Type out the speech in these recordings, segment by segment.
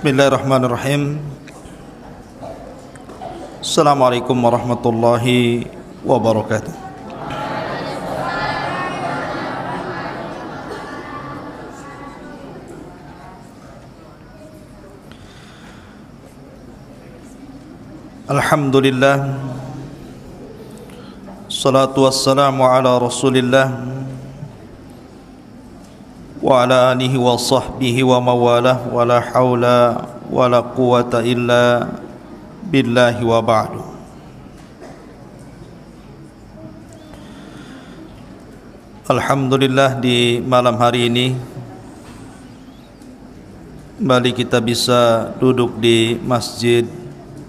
Bismillahirrahmanirrahim. Assalamualaikum warahmatullahi wabarakatuh. Alhamdulillah, salatu wassalamu ala Rasulillah wa ala alihi wa sahbihi wa mawalah, wa la hawla wa la quwata illa billahi wa ba'du. Alhamdulillah, di malam hari ini kembali kita bisa duduk di Masjid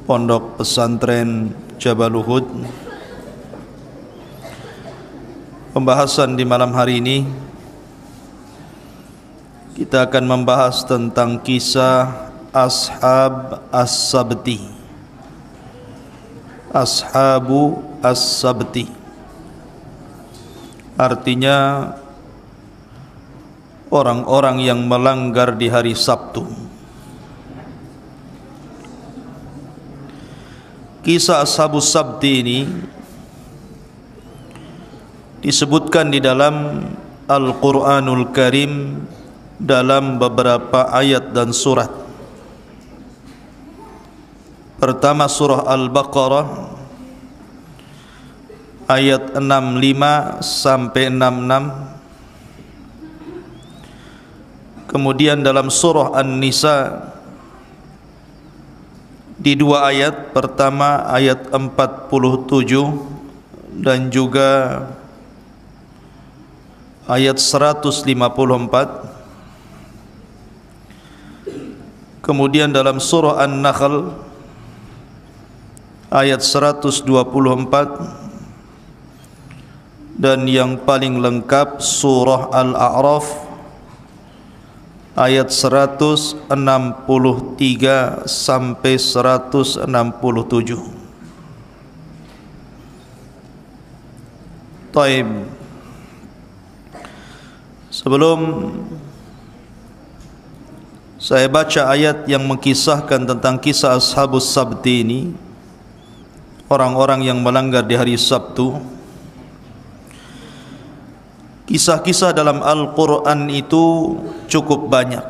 Pondok Pesantren Jabal Uhud. Pembahasan di malam hari ini kita akan membahas tentang kisah Ashab As-Sabti. Ashabu As-Sabti artinya orang-orang yang melanggar di hari Sabtu. Kisah Ashabus Sabti ini disebutkan di dalam Al-Quranul Karim dalam beberapa ayat dan surat. Pertama surah Al-Baqarah ayat 65 sampai 66. Kemudian dalam surah An-Nisa di dua ayat, pertama ayat 47 dan juga ayat 154. Kemudian dalam surah An-Nahl ayat 124 dan yang paling lengkap surah Al-A'raf ayat 163 sampai 167. Taib. Sebelum saya baca ayat yang mengkisahkan tentang kisah Ashabus Sabti ini, orang-orang yang melanggar di hari Sabtu. Kisah-kisah dalam Al-Quran itu cukup banyak,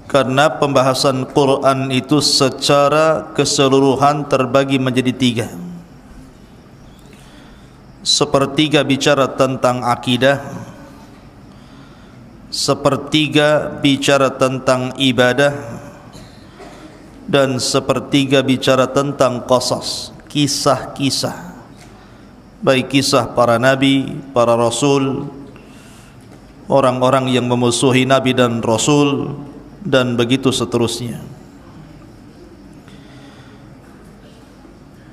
karena pembahasan Quran itu secara keseluruhan terbagi menjadi tiga. Sepertiga bicara tentang akidah, sepertiga bicara tentang ibadah, dan sepertiga bicara tentang qasas, kisah-kisah, baik kisah para nabi, para rasul, orang-orang yang memusuhi nabi dan rasul, dan begitu seterusnya.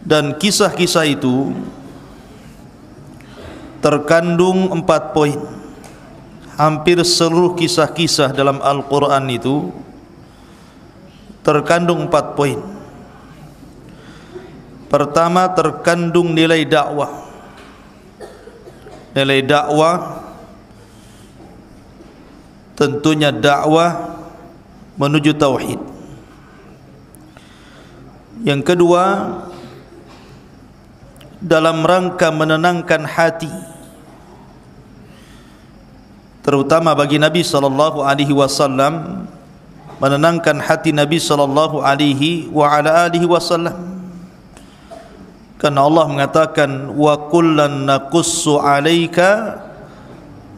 Dan kisah-kisah itu terkandung 4 poin. Hampir seluruh kisah-kisah dalam Al-Quran itu terkandung 4 poin. Pertama, terkandung nilai dakwah. Nilai dakwah tentunya dakwah menuju tauhid. Yang kedua, dalam rangka menenangkan hati, terutama bagi Nabi sallallahu alaihi wasallam, menenangkan hati Nabi sallallahu alaihi wa ala alihi wasallam. Karena Allah mengatakan, wa kullan naqussu 'alaika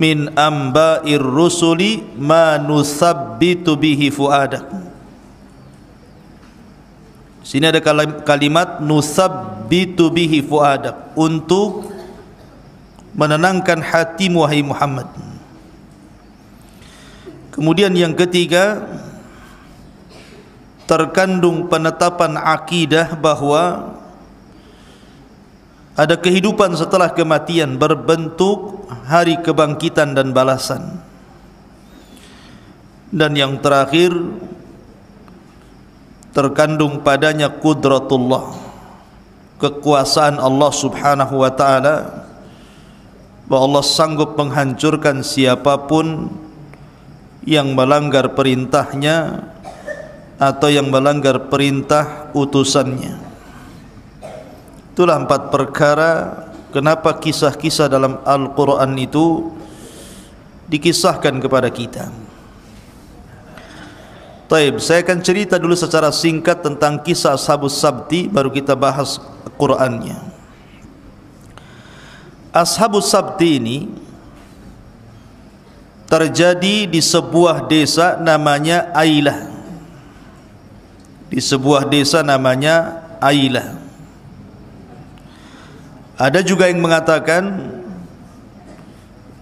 min amba'ir rusuli ma nusabbitu bihi fuadak. Sini ada kalimat nusabbitu bihi fuadak, untuk menenangkan hatimu wahai Muhammad. Kemudian yang ketiga, terkandung penetapan akidah bahwa ada kehidupan setelah kematian berbentuk hari kebangkitan dan balasan. Dan yang terakhir, terkandung padanya qudratullah, kekuasaan Allah subhanahu wa ta'ala, bahwa Allah sanggup menghancurkan siapapun yang melanggar perintahnya atau yang melanggar perintah utusannya. Itulah 4 perkara kenapa kisah-kisah dalam Al-Quran itu dikisahkan kepada kita. Taib, saya akan cerita dulu secara singkat tentang kisah Ashabus Sabti, baru kita bahas Qurannya. Ashabus Sabti ini terjadi di sebuah desa namanya Ailah. Di sebuah desa namanya Ailah. Ada juga yang mengatakan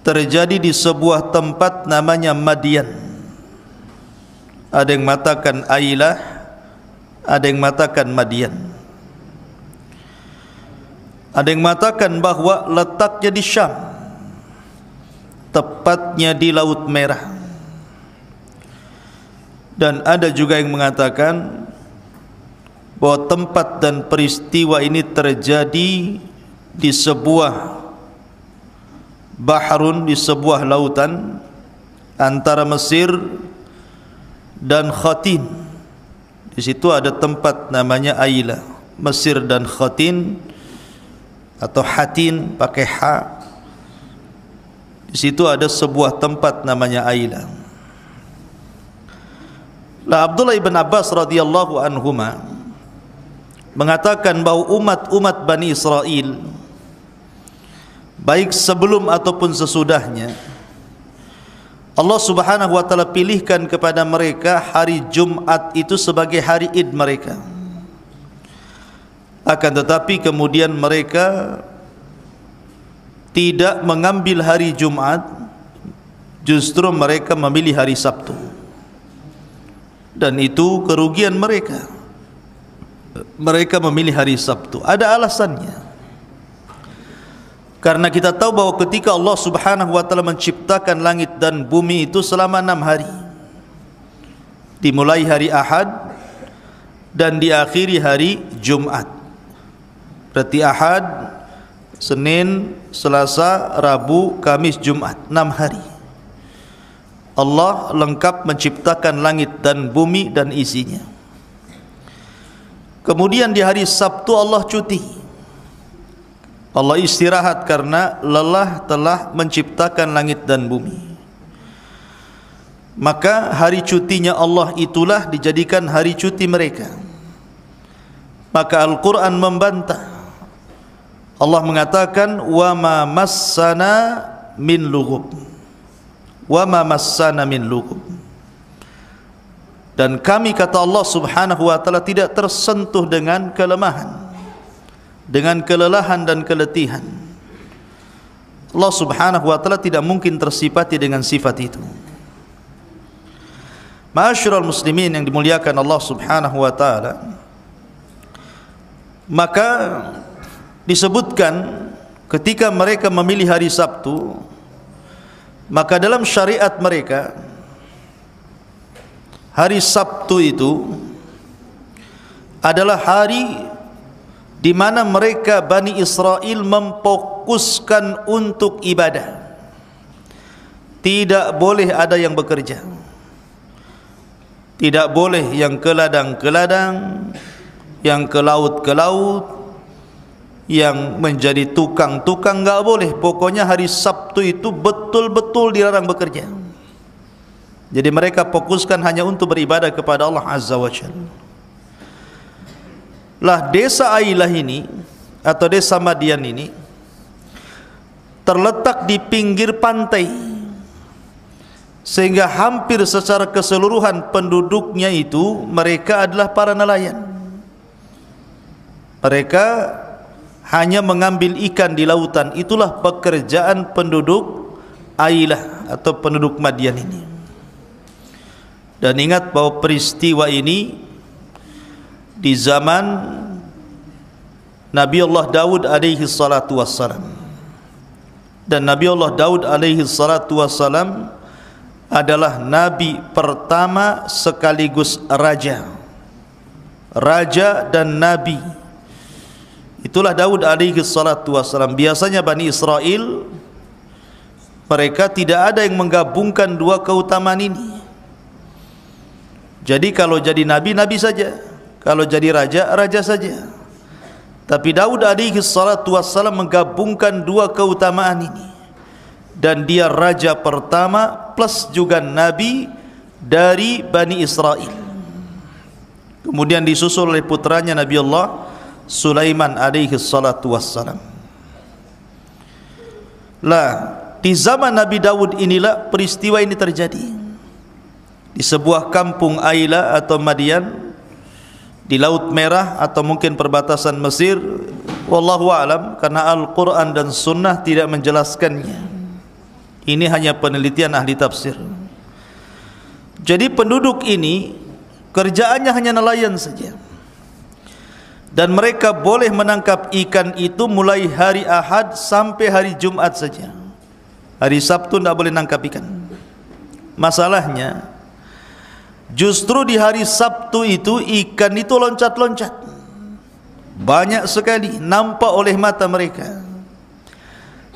terjadi di sebuah tempat namanya Madian. Ada yang mengatakan Ailah, ada yang mengatakan Madian. Ada yang mengatakan bahwa letaknya di Syam, tepatnya di Laut Merah. Dan ada juga yang mengatakan bahwa tempat dan peristiwa ini terjadi di sebuah bahrun, di sebuah lautan antara Mesir dan Khatin. Di situ ada tempat namanya Ailah. Mesir dan Khatin atau Hatin pakai ha. Di situ ada sebuah tempat namanya Ailah. Lah Abdullah ibn Abbas radhiyallahu anhuma mengatakan bahwa umat-umat Bani Israel baik sebelum ataupun sesudahnya, Allah Subhanahu wa taala pilihkan kepada mereka hari Jumat itu sebagai hari Id mereka. Akan tetapi kemudian mereka tidak mengambil hari Jumat, justru mereka memilih hari Sabtu. Dan itu kerugian mereka. Mereka memilih hari Sabtu. Ada alasannya. Karena kita tahu bahwa ketika Allah Subhanahu wa taala menciptakan langit dan bumi itu selama 6 hari. Dimulai hari Ahad dan diakhiri hari Jumat. Berarti Ahad, Senin, Selasa, Rabu, Kamis, Jumat, 6 hari. Allah lengkap menciptakan langit dan bumi dan isinya. Kemudian di hari Sabtu Allah cuti. Allah istirahat karena lelah telah menciptakan langit dan bumi. Maka hari cutinya Allah itulah dijadikan hari cuti mereka. Maka Al-Quran membantah. Allah mengatakan wa ma massana min lughub. Wa ma massana min lughub. Dan kami, kata Allah Subhanahu wa taala, tidak tersentuh dengan kelemahan, dengan kelelahan dan keletihan. Allah Subhanahu wa taala tidak mungkin tersifati dengan sifat itu. Ma'asyiral muslimin yang dimuliakan Allah Subhanahu wa taala, maka disebutkan ketika mereka memilih hari Sabtu, maka dalam syariat mereka hari Sabtu itu adalah hari di mana mereka Bani Israel memfokuskan untuk ibadah. Tidak boleh ada yang bekerja. Tidak boleh yang ke ladang ke ladang, yang ke laut ke laut, yang menjadi tukang-tukang, enggak boleh. Pokoknya hari Sabtu itu betul-betul dilarang bekerja. Jadi mereka fokuskan hanya untuk beribadah kepada Allah Azza wa Jalla. Lah desa Ailah ini atau desa Madian ini terletak di pinggir pantai, sehingga hampir secara keseluruhan penduduknya itu mereka adalah para nelayan. Mereka hanya mengambil ikan di lautan. Itulah pekerjaan penduduk Ailah atau penduduk Madian ini. Dan ingat bahwa peristiwa ini di zaman Nabi Allah Daud alaihi salatu wassalam. Dan Nabi Allah Daud alaihi salatu wassalam adalah nabi pertama sekaligus raja. Raja dan nabi. Itulah Daud alaihi salatu wassalam. Biasanya Bani Israel mereka tidak ada yang menggabungkan dua keutamaan ini. Jadi kalau jadi nabi, nabi saja. Kalau jadi raja, raja saja. Tapi Daud alaihi salatu wassalam menggabungkan dua keutamaan ini. Dan dia raja pertama plus juga nabi dari Bani Israel. Kemudian disusul oleh putranya Nabi Allah Sulaiman alaihi salatu wassalam. Lah, di zaman Nabi Daud inilah peristiwa ini terjadi. Di sebuah kampung Aila atau Madian di Laut Merah atau mungkin perbatasan Mesir, wallahu alam, karena Al-Quran dan Sunnah tidak menjelaskannya. Ini hanya penelitian ahli tafsir. Jadi penduduk ini kerjaannya hanya nelayan saja, dan mereka boleh menangkap ikan itu mulai hari Ahad sampai hari Jumat saja. Hari Sabtu tidak boleh nangkap ikan. Masalahnya justru di hari Sabtu itu ikan itu loncat-loncat, banyak sekali nampak oleh mata mereka.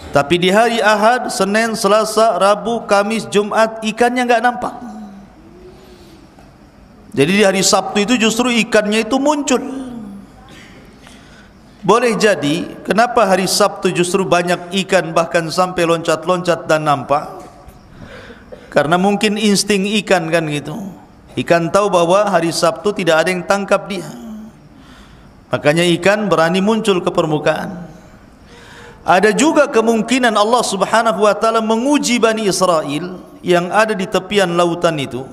Tapi di hari Ahad, Senin, Selasa, Rabu, Kamis, Jumat ikannya enggak nampak. Jadi di hari Sabtu itu justru ikannya itu muncul. Boleh jadi kenapa hari Sabtu justru banyak ikan bahkan sampai loncat-loncat dan nampak? Karena mungkin insting ikan kan gitu. Ikan tahu bahwa hari Sabtu tidak ada yang tangkap dia, makanya ikan berani muncul ke permukaan. Ada juga kemungkinan Allah subhanahu wa ta'ala menguji Bani Israel yang ada di tepian lautan itu.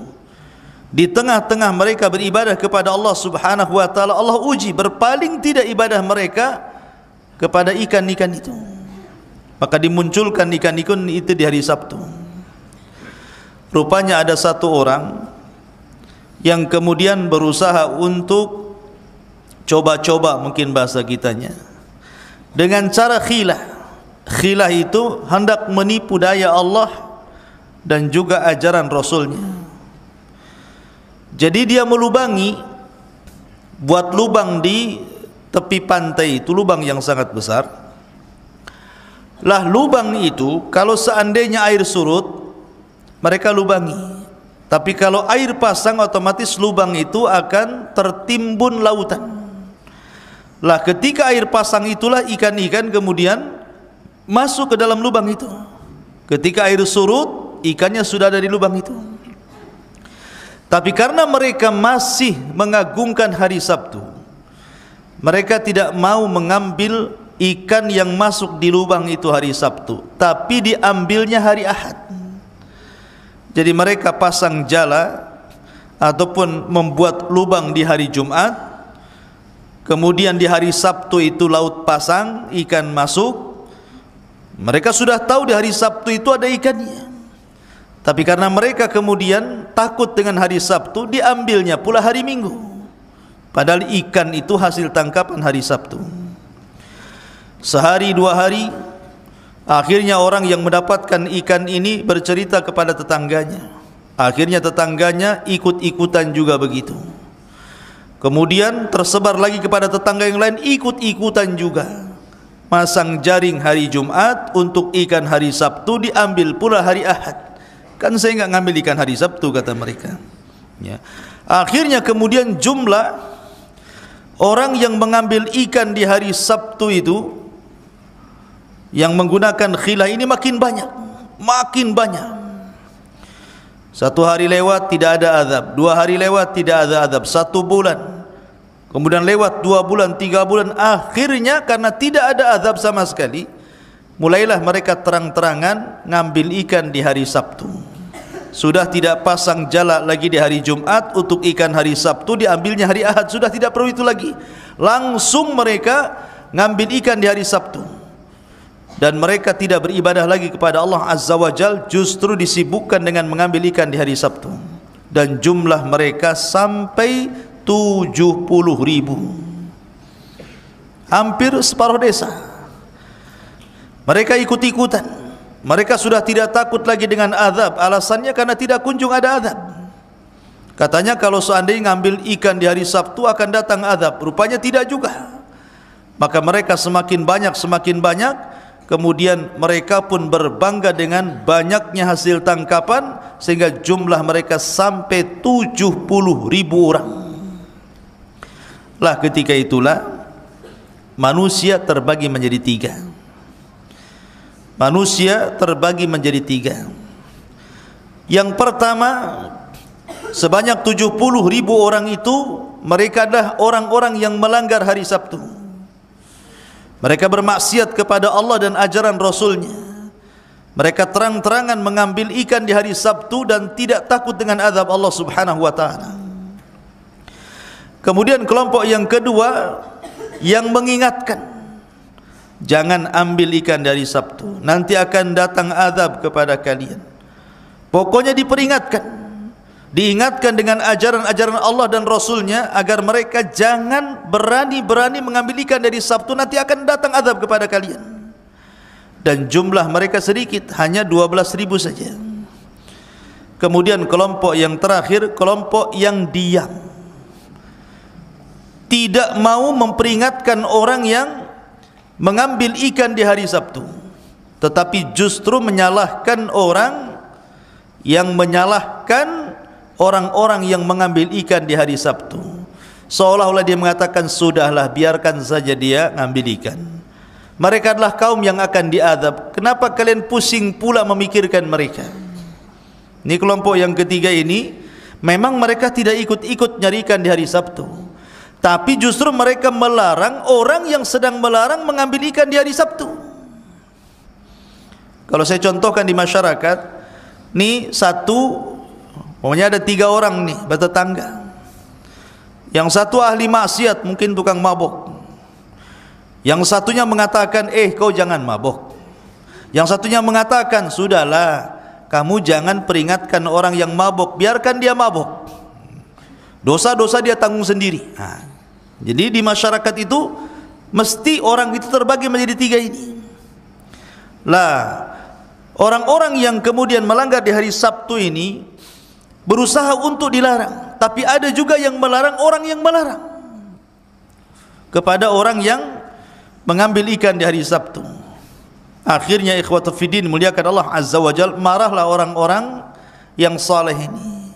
Di tengah-tengah mereka beribadah kepada Allah subhanahu wa ta'ala, Allah uji berpaling tidak ibadah mereka kepada ikan-ikan itu. Maka dimunculkan ikan-ikan itu di hari Sabtu. Rupanya ada satu orang yang kemudian berusaha untuk coba-coba, mungkin bahasa kitanya, dengan cara khilah. Khilah itu hendak menipu daya Allah dan juga ajaran Rasulnya. Jadi dia melubangi, buat lubang di tepi pantai itu, lubang yang sangat besar. Lah lubang itu kalau seandainya air surut, mereka lubangi. Tapi kalau air pasang, otomatis lubang itu akan tertimbun lautan. Lah ketika air pasang itulah ikan-ikan kemudian masuk ke dalam lubang itu. Ketika air surut, ikannya sudah ada di lubang itu. Tapi karena mereka masih mengagungkan hari Sabtu, mereka tidak mau mengambil ikan yang masuk di lubang itu hari Sabtu, tapi diambilnya hari Ahad. Jadi mereka pasang jala ataupun membuat lubang di hari Jumat, kemudian di hari Sabtu itu laut pasang, ikan masuk. Mereka sudah tahu di hari Sabtu itu ada ikannya, tapi karena mereka kemudian takut dengan hari Sabtu, diambilnya pula hari Minggu, padahal ikan itu hasil tangkapan hari Sabtu. Sehari dua hari, akhirnya orang yang mendapatkan ikan ini bercerita kepada tetangganya. Akhirnya tetangganya ikut-ikutan juga begitu. Kemudian tersebar lagi kepada tetangga yang lain, ikut-ikutan juga. Masang jaring hari Jumat untuk ikan hari Sabtu, diambil pula hari Ahad. Kan saya enggak ngambil ikan hari Sabtu, kata mereka. Ya. Akhirnya kemudian jumlah orang yang mengambil ikan di hari Sabtu itu, yang menggunakan khilah ini makin banyak, makin banyak. Satu hari lewat tidak ada azab, dua hari lewat tidak ada azab, satu bulan, kemudian lewat 2 bulan, 3 bulan, akhirnya karena tidak ada azab sama sekali, mulailah mereka terang-terangan ngambil ikan di hari Sabtu. Sudah tidak pasang jala lagi di hari Jumat untuk ikan hari Sabtu, diambilnya hari Ahad, sudah tidak perlu itu lagi. Langsung mereka ngambil ikan di hari Sabtu. Dan mereka tidak beribadah lagi kepada Allah Azza wa Jal, justru disibukkan dengan mengambil ikan di hari Sabtu. Dan jumlah mereka sampai 70.000, hampir separuh desa. Mereka ikut-ikutan. Mereka sudah tidak takut lagi dengan azab. Alasannya karena tidak kunjung ada azab. Katanya kalau seandainya ngambil ikan di hari Sabtu akan datang azab. Rupanya tidak juga. Maka mereka semakin banyak kemudian mereka pun berbangga dengan banyaknya hasil tangkapan sehingga jumlah mereka sampai 70.000 orang. Lah ketika itulah manusia terbagi menjadi tiga. Manusia terbagi menjadi tiga. Yang pertama, sebanyak 70.000 orang itu mereka adalah orang-orang yang melanggar hari Sabtu. Mereka bermaksiat kepada Allah dan ajaran Rasulnya. Mereka terang-terangan mengambil ikan di hari Sabtu dan tidak takut dengan azab Allah Subhanahu wa ta'ala. Kemudian kelompok yang kedua yang mengingatkan, jangan ambil ikan dari Sabtu, nanti akan datang azab kepada kalian. Pokoknya diperingatkan, diingatkan dengan ajaran-ajaran Allah dan Rasulnya agar mereka jangan berani-berani mengambil ikan dari Sabtu, nanti akan datang azab kepada kalian. Dan jumlah mereka sedikit, hanya 12.000 saja. Kemudian kelompok yang terakhir, kelompok yang diam, tidak mau memperingatkan orang yang mengambil ikan di hari Sabtu, tetapi justru menyalahkan orang yang menyalahkan orang-orang yang mengambil ikan di hari Sabtu. Seolah-olah dia mengatakan, sudahlah, biarkan saja dia ngambil ikan. Mereka adalah kaum yang akan diazab. Kenapa kalian pusing pula memikirkan mereka? Ini kelompok yang ketiga ini, memang mereka tidak ikut-ikut nyari ikan di hari Sabtu, tapi justru mereka melarang orang yang sedang melarang mengambil ikan di hari Sabtu. Kalau saya contohkan di masyarakat, nih pokoknya ada 3 orang nih bertetangga. Yang satu ahli maksiat, mungkin tukang mabuk. Yang satunya mengatakan, kau jangan mabuk. Yang satunya mengatakan, sudahlah, kamu jangan peringatkan orang yang mabuk, biarkan dia mabuk. Dosa-dosa dia tanggung sendiri. Jadi di masyarakat itu mesti orang itu terbagi menjadi 3 ini. Lah, orang-orang yang kemudian melanggar di hari Sabtu ini berusaha untuk dilarang, tapi ada juga yang melarang orang yang melarang kepada orang yang mengambil ikan di hari Sabtu. Akhirnya ikhwatu fiddin, muliakan Allah Azza wa Jalla, marahlah orang-orang yang saleh ini.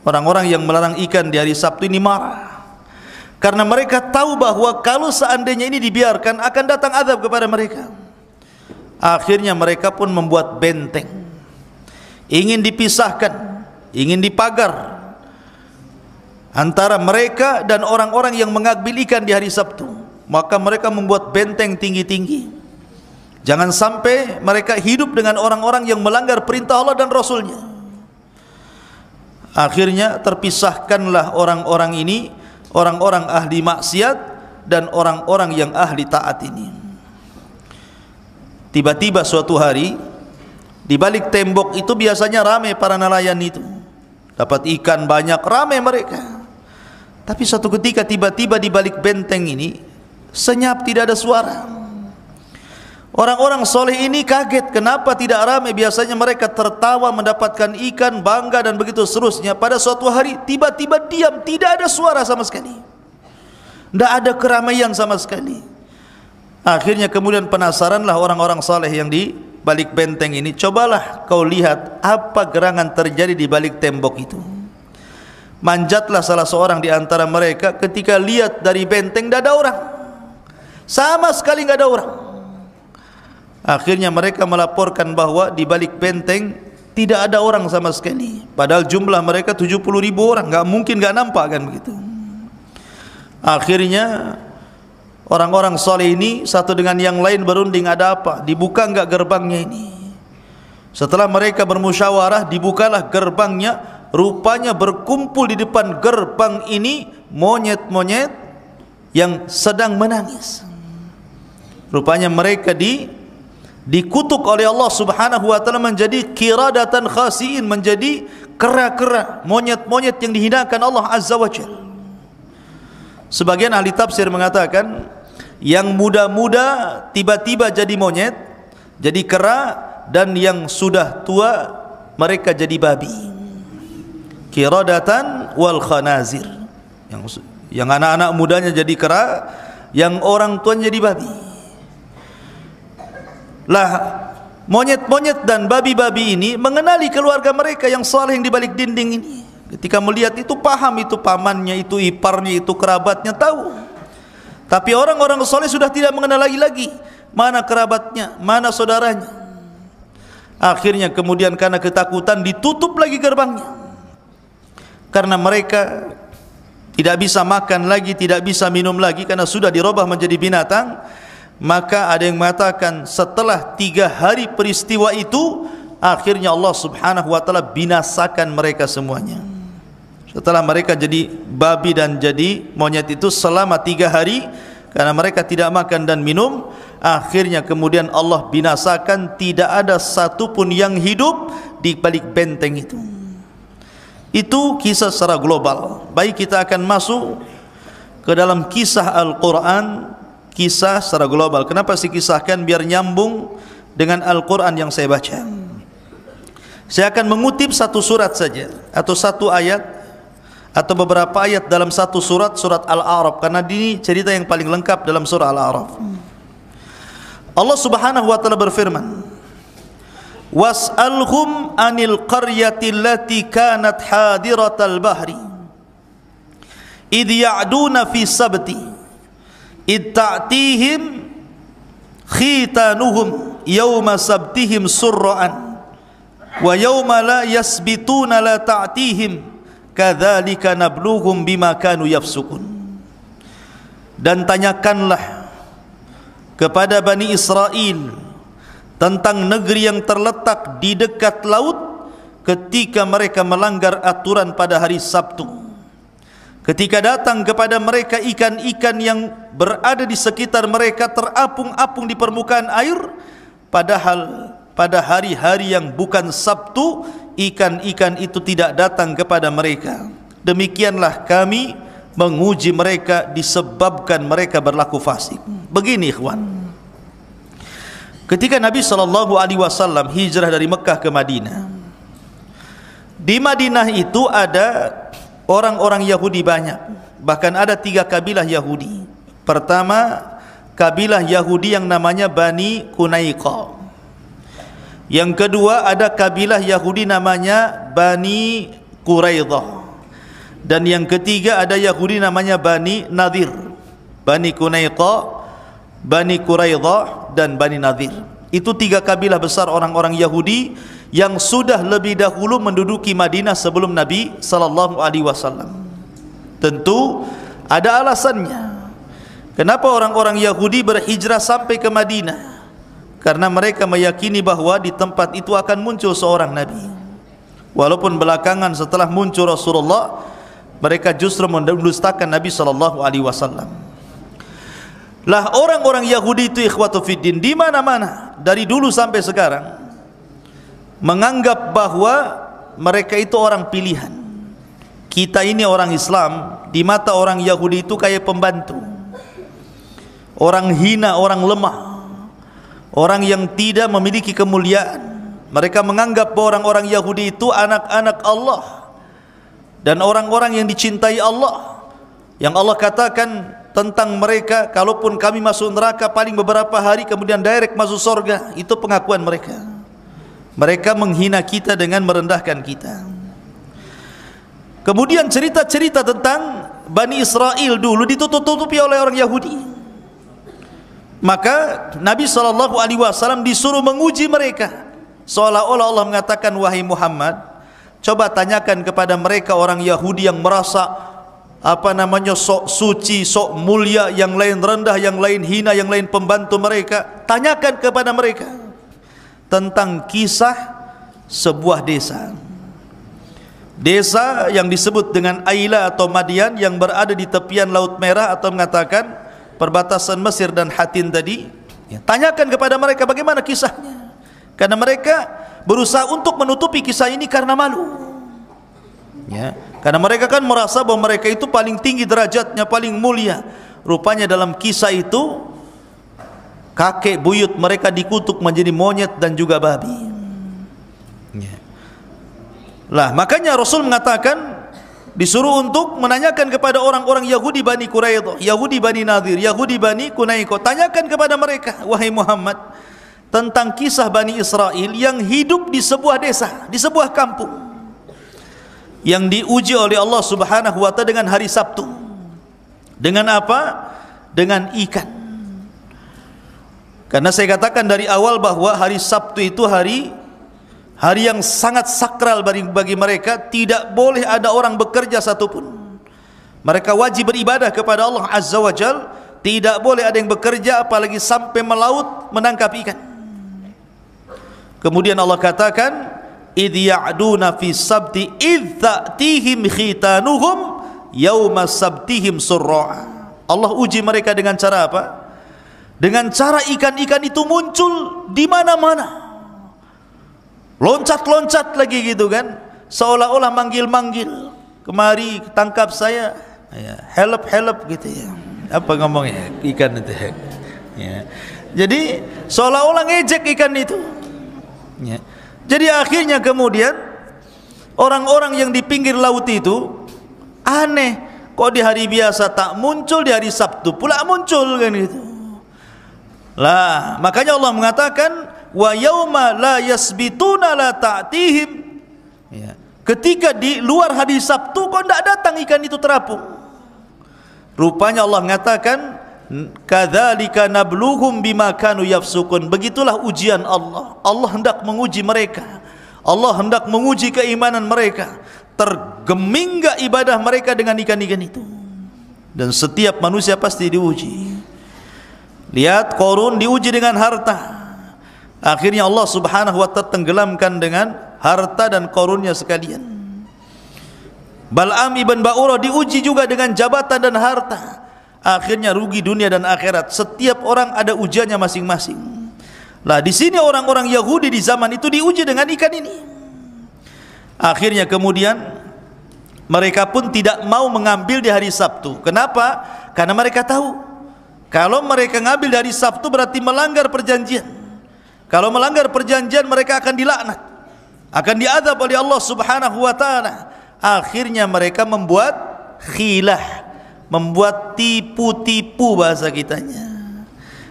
Orang-orang yang melarang ikan di hari Sabtu ini marah, karena mereka tahu bahwa kalau seandainya ini dibiarkan akan datang azab kepada mereka. Akhirnya mereka pun membuat benteng, ingin dipisahkan, ingin dipagar antara mereka dan orang-orang yang mengambil ikan di hari Sabtu. Maka mereka membuat benteng tinggi-tinggi, jangan sampai mereka hidup dengan orang-orang yang melanggar perintah Allah dan Rasulnya. Akhirnya terpisahkanlah orang-orang ini, orang-orang ahli maksiat dan orang-orang yang ahli taat ini. Tiba-tiba suatu hari, di balik tembok itu biasanya ramai para nelayan itu, dapat ikan banyak, ramai mereka. Tapi suatu ketika tiba-tiba di balik benteng ini senyap, tidak ada suara. Orang-orang soleh ini kaget, kenapa tidak ramai? Biasanya mereka tertawa mendapatkan ikan, bangga dan begitu seterusnya. Pada suatu hari tiba-tiba diam, tidak ada suara sama sekali, tidak ada keramaian sama sekali. Akhirnya kemudian penasaranlah orang-orang saleh yang di balik benteng ini. Cobalah kau lihat apa gerangan terjadi di balik tembok itu. Manjatlah salah seorang di antara mereka, ketika lihat dari benteng tidak ada orang, sama sekali tidak ada orang. Akhirnya mereka melaporkan bahwa di balik benteng tidak ada orang sama sekali. Padahal jumlah mereka 70.000 orang, nggak mungkin nggak nampak kan begitu. Akhirnya orang-orang soleh ini satu dengan yang lain berunding, ada apa? Dibuka enggak gerbangnya ini? Setelah mereka bermusyawarah, dibukalah gerbangnya. Rupanya berkumpul di depan gerbang ini monyet-monyet yang sedang menangis. Rupanya mereka dikutuk oleh Allah Subhanahu wa taala menjadi qiradatan khasiin, menjadi kera-kera, monyet-monyet yang dihinakan Allah Azza wa Jalla. Sebagian ahli tafsir mengatakan, yang muda-muda tiba-tiba jadi monyet, jadi kera, dan yang sudah tua mereka jadi babi. Qiradatan wal khanazir. Yang anak-anak mudanya jadi kera, yang orang tuanya jadi babi. Lah monyet-monyet dan babi-babi ini mengenali keluarga mereka yang saleh yang di balik dinding ini. Ketika melihat itu paham, itu pamannya, itu iparnya, itu kerabatnya, tahu. Tapi orang-orang saleh sudah tidak mengenal lagi mana kerabatnya, mana saudaranya. Akhirnya kemudian karena ketakutan ditutup lagi gerbangnya. Karena mereka tidak bisa makan lagi, tidak bisa minum lagi karena sudah dirubah menjadi binatang. Maka ada yang mengatakan setelah 3 hari peristiwa itu, akhirnya Allah subhanahu wa ta'ala binasakan mereka semuanya. Setelah mereka jadi babi dan jadi monyet itu selama 3 hari, karena mereka tidak makan dan minum, akhirnya kemudian Allah binasakan, tidak ada satupun yang hidup di balik benteng itu. Itu kisah secara global. Baik, kita akan masuk ke dalam kisah Al-Quran, kisah secara global. Kenapa saya kisahkan? Biar nyambung dengan Al-Quran yang saya baca. Saya akan mengutip satu surat saja, atau satu ayat, atau beberapa ayat dalam satu surat, surat Al-A'raf, karena ini cerita yang paling lengkap dalam surah Al-A'raf. Allah subhanahu wa ta'ala berfirman, was'alhum anil qaryati allati kanat hadiratal bahri idh ya'duna fi sabti idh ta'tihim khitanuhum yawma sabtihim surra'an wa yawma la yasbituna la ta'tihim kadzalika nabluhum bima kanu yafsukun. Dan tanyakanlah kepada Bani Israel tentang negeri yang terletak di dekat laut ketika mereka melanggar aturan pada hari Sabtu, ketika datang kepada mereka ikan-ikan yang berada di sekitar mereka terapung-apung di permukaan air, padahal pada hari-hari yang bukan Sabtu ikan-ikan itu tidak datang kepada mereka. Demikianlah kami menguji mereka disebabkan mereka berlaku fasik. Begini ikhwan, ketika Nabi SAW hijrah dari Mekah ke Madinah, di Madinah itu ada orang-orang Yahudi banyak, bahkan ada 3 kabilah Yahudi. Pertama, kabilah Yahudi yang namanya Bani Qunaiqa. Yang kedua, ada kabilah Yahudi namanya Bani Quraidah. Dan yang ketiga, ada Yahudi namanya Bani Nadir. Bani Qunaiqa, Bani Quraidah, dan Bani Nadir. Itu 3 kabilah besar orang-orang Yahudi yang sudah lebih dahulu menduduki Madinah sebelum Nabi SAW. Tentu ada alasannya kenapa orang-orang Yahudi berhijrah sampai ke Madinah. Karena mereka meyakini bahwa di tempat itu akan muncul seorang Nabi. Walaupun belakangan setelah muncul Rasulullah, mereka justru mendustakan Nabi SAW. Lah orang-orang Yahudi itu ikhwatu fiddin di mana-mana dari dulu sampai sekarang menganggap bahwa mereka itu orang pilihan. Kita ini orang Islam, di mata orang Yahudi itu kayak pembantu, orang hina, orang lemah, orang yang tidak memiliki kemuliaan. Mereka menganggap bahwa orang-orang Yahudi itu anak-anak Allah dan orang-orang yang dicintai Allah, yang Allah katakan tentang mereka, kalaupun kami masuk neraka paling beberapa hari kemudian direct masuk surga. Itu pengakuan mereka. Mereka menghina kita dengan merendahkan kita. Kemudian cerita-cerita tentang Bani Israel dulu ditutup-tutupi oleh orang Yahudi. Maka Nabi SAW disuruh menguji mereka, seolah-olah Allah mengatakan, wahai Muhammad, coba tanyakan kepada mereka orang Yahudi yang merasa sok suci, sok mulia, yang lain rendah, yang lain hina, yang lain pembantu mereka. Tanyakan kepada mereka tentang kisah sebuah desa, desa yang disebut dengan Aila atau Madian, yang berada di tepian Laut Merah, atau mengatakan perbatasan Mesir dan Hatin tadi. Tanyakan kepada mereka bagaimana kisahnya, karena mereka berusaha untuk menutupi kisah ini karena malu. Karena mereka kan merasa bahwa mereka itu paling tinggi derajatnya, paling mulia. Rupanya dalam kisah itu kakek buyut mereka dikutuk menjadi monyet dan juga babi. Lah makanya Rasul mengatakan, disuruh untuk menanyakan kepada orang-orang Yahudi Bani Quraidah, Yahudi Bani Nadir, Yahudi Bani Qunaiqa. Tanyakan kepada mereka, wahai Muhammad, tentang kisah Bani Israel yang hidup di sebuah desa, di sebuah kampung, yang diuji oleh Allah Subhanahu wa ta'ala dengan hari Sabtu. Dengan apa? Dengan ikan. Karena saya katakan dari awal bahwa hari Sabtu itu hari yang sangat sakral bagi mereka. Tidak boleh ada orang bekerja satupun. Mereka wajib beribadah kepada Allah Azza wa Jal. Tidak boleh ada yang bekerja, apalagi sampai melaut menangkap ikan. Kemudian Allah katakan, idh ya'duna fi sabti idh ta'tihim khitanuhum yawma sabtihim surra'a. Allah uji mereka dengan cara apa? Dengan cara ikan-ikan itu muncul di mana-mana, loncat-loncat lagi gitu kan, seolah-olah manggil-manggil, kemari tangkap saya, ya, help gitu ya. Apa ngomongnya ikan itu ya. Jadi seolah-olah ngejek ikan itu ya. Jadi akhirnya kemudian orang-orang yang di pinggir laut itu aneh, kok di hari biasa tak muncul, di hari Sabtu pula muncul kan gitu. Lah, makanya Allah mengatakan wa yauma la yasbituna la ta'tihim ya. Ketika di luar hari Sabtu kok tidak datang ikan itu terapung. Rupanya Allah mengatakan kadzalika nabluhum bima kanu yafsukun. Begitulah ujian Allah. Allah hendak menguji mereka. Allah hendak menguji keimanan mereka. Tergeming enggak ibadah mereka dengan ikan-ikan itu. Dan setiap manusia pasti diuji. Lihat Qarun diuji dengan harta. Akhirnya Allah Subhanahu wa ta'ala tenggelamkan dengan harta dan Qarunnya sekalian. Bal'am ibn Ba'urah diuji juga dengan jabatan dan harta. Akhirnya rugi dunia dan akhirat. Setiap orang ada ujiannya masing-masing. Lah di sini orang-orang Yahudi di zaman itu diuji dengan ikan ini. Akhirnya kemudian mereka pun tidak mau mengambil di hari Sabtu. Kenapa? Karena mereka tahu kalau mereka ngambil di hari Sabtu berarti melanggar perjanjian. Kalau melanggar perjanjian mereka akan dilaknat, akan diazab oleh Allah Subhanahu wa ta'ala. Akhirnya mereka membuat khilah, membuat tipu-tipu bahasa kitanya.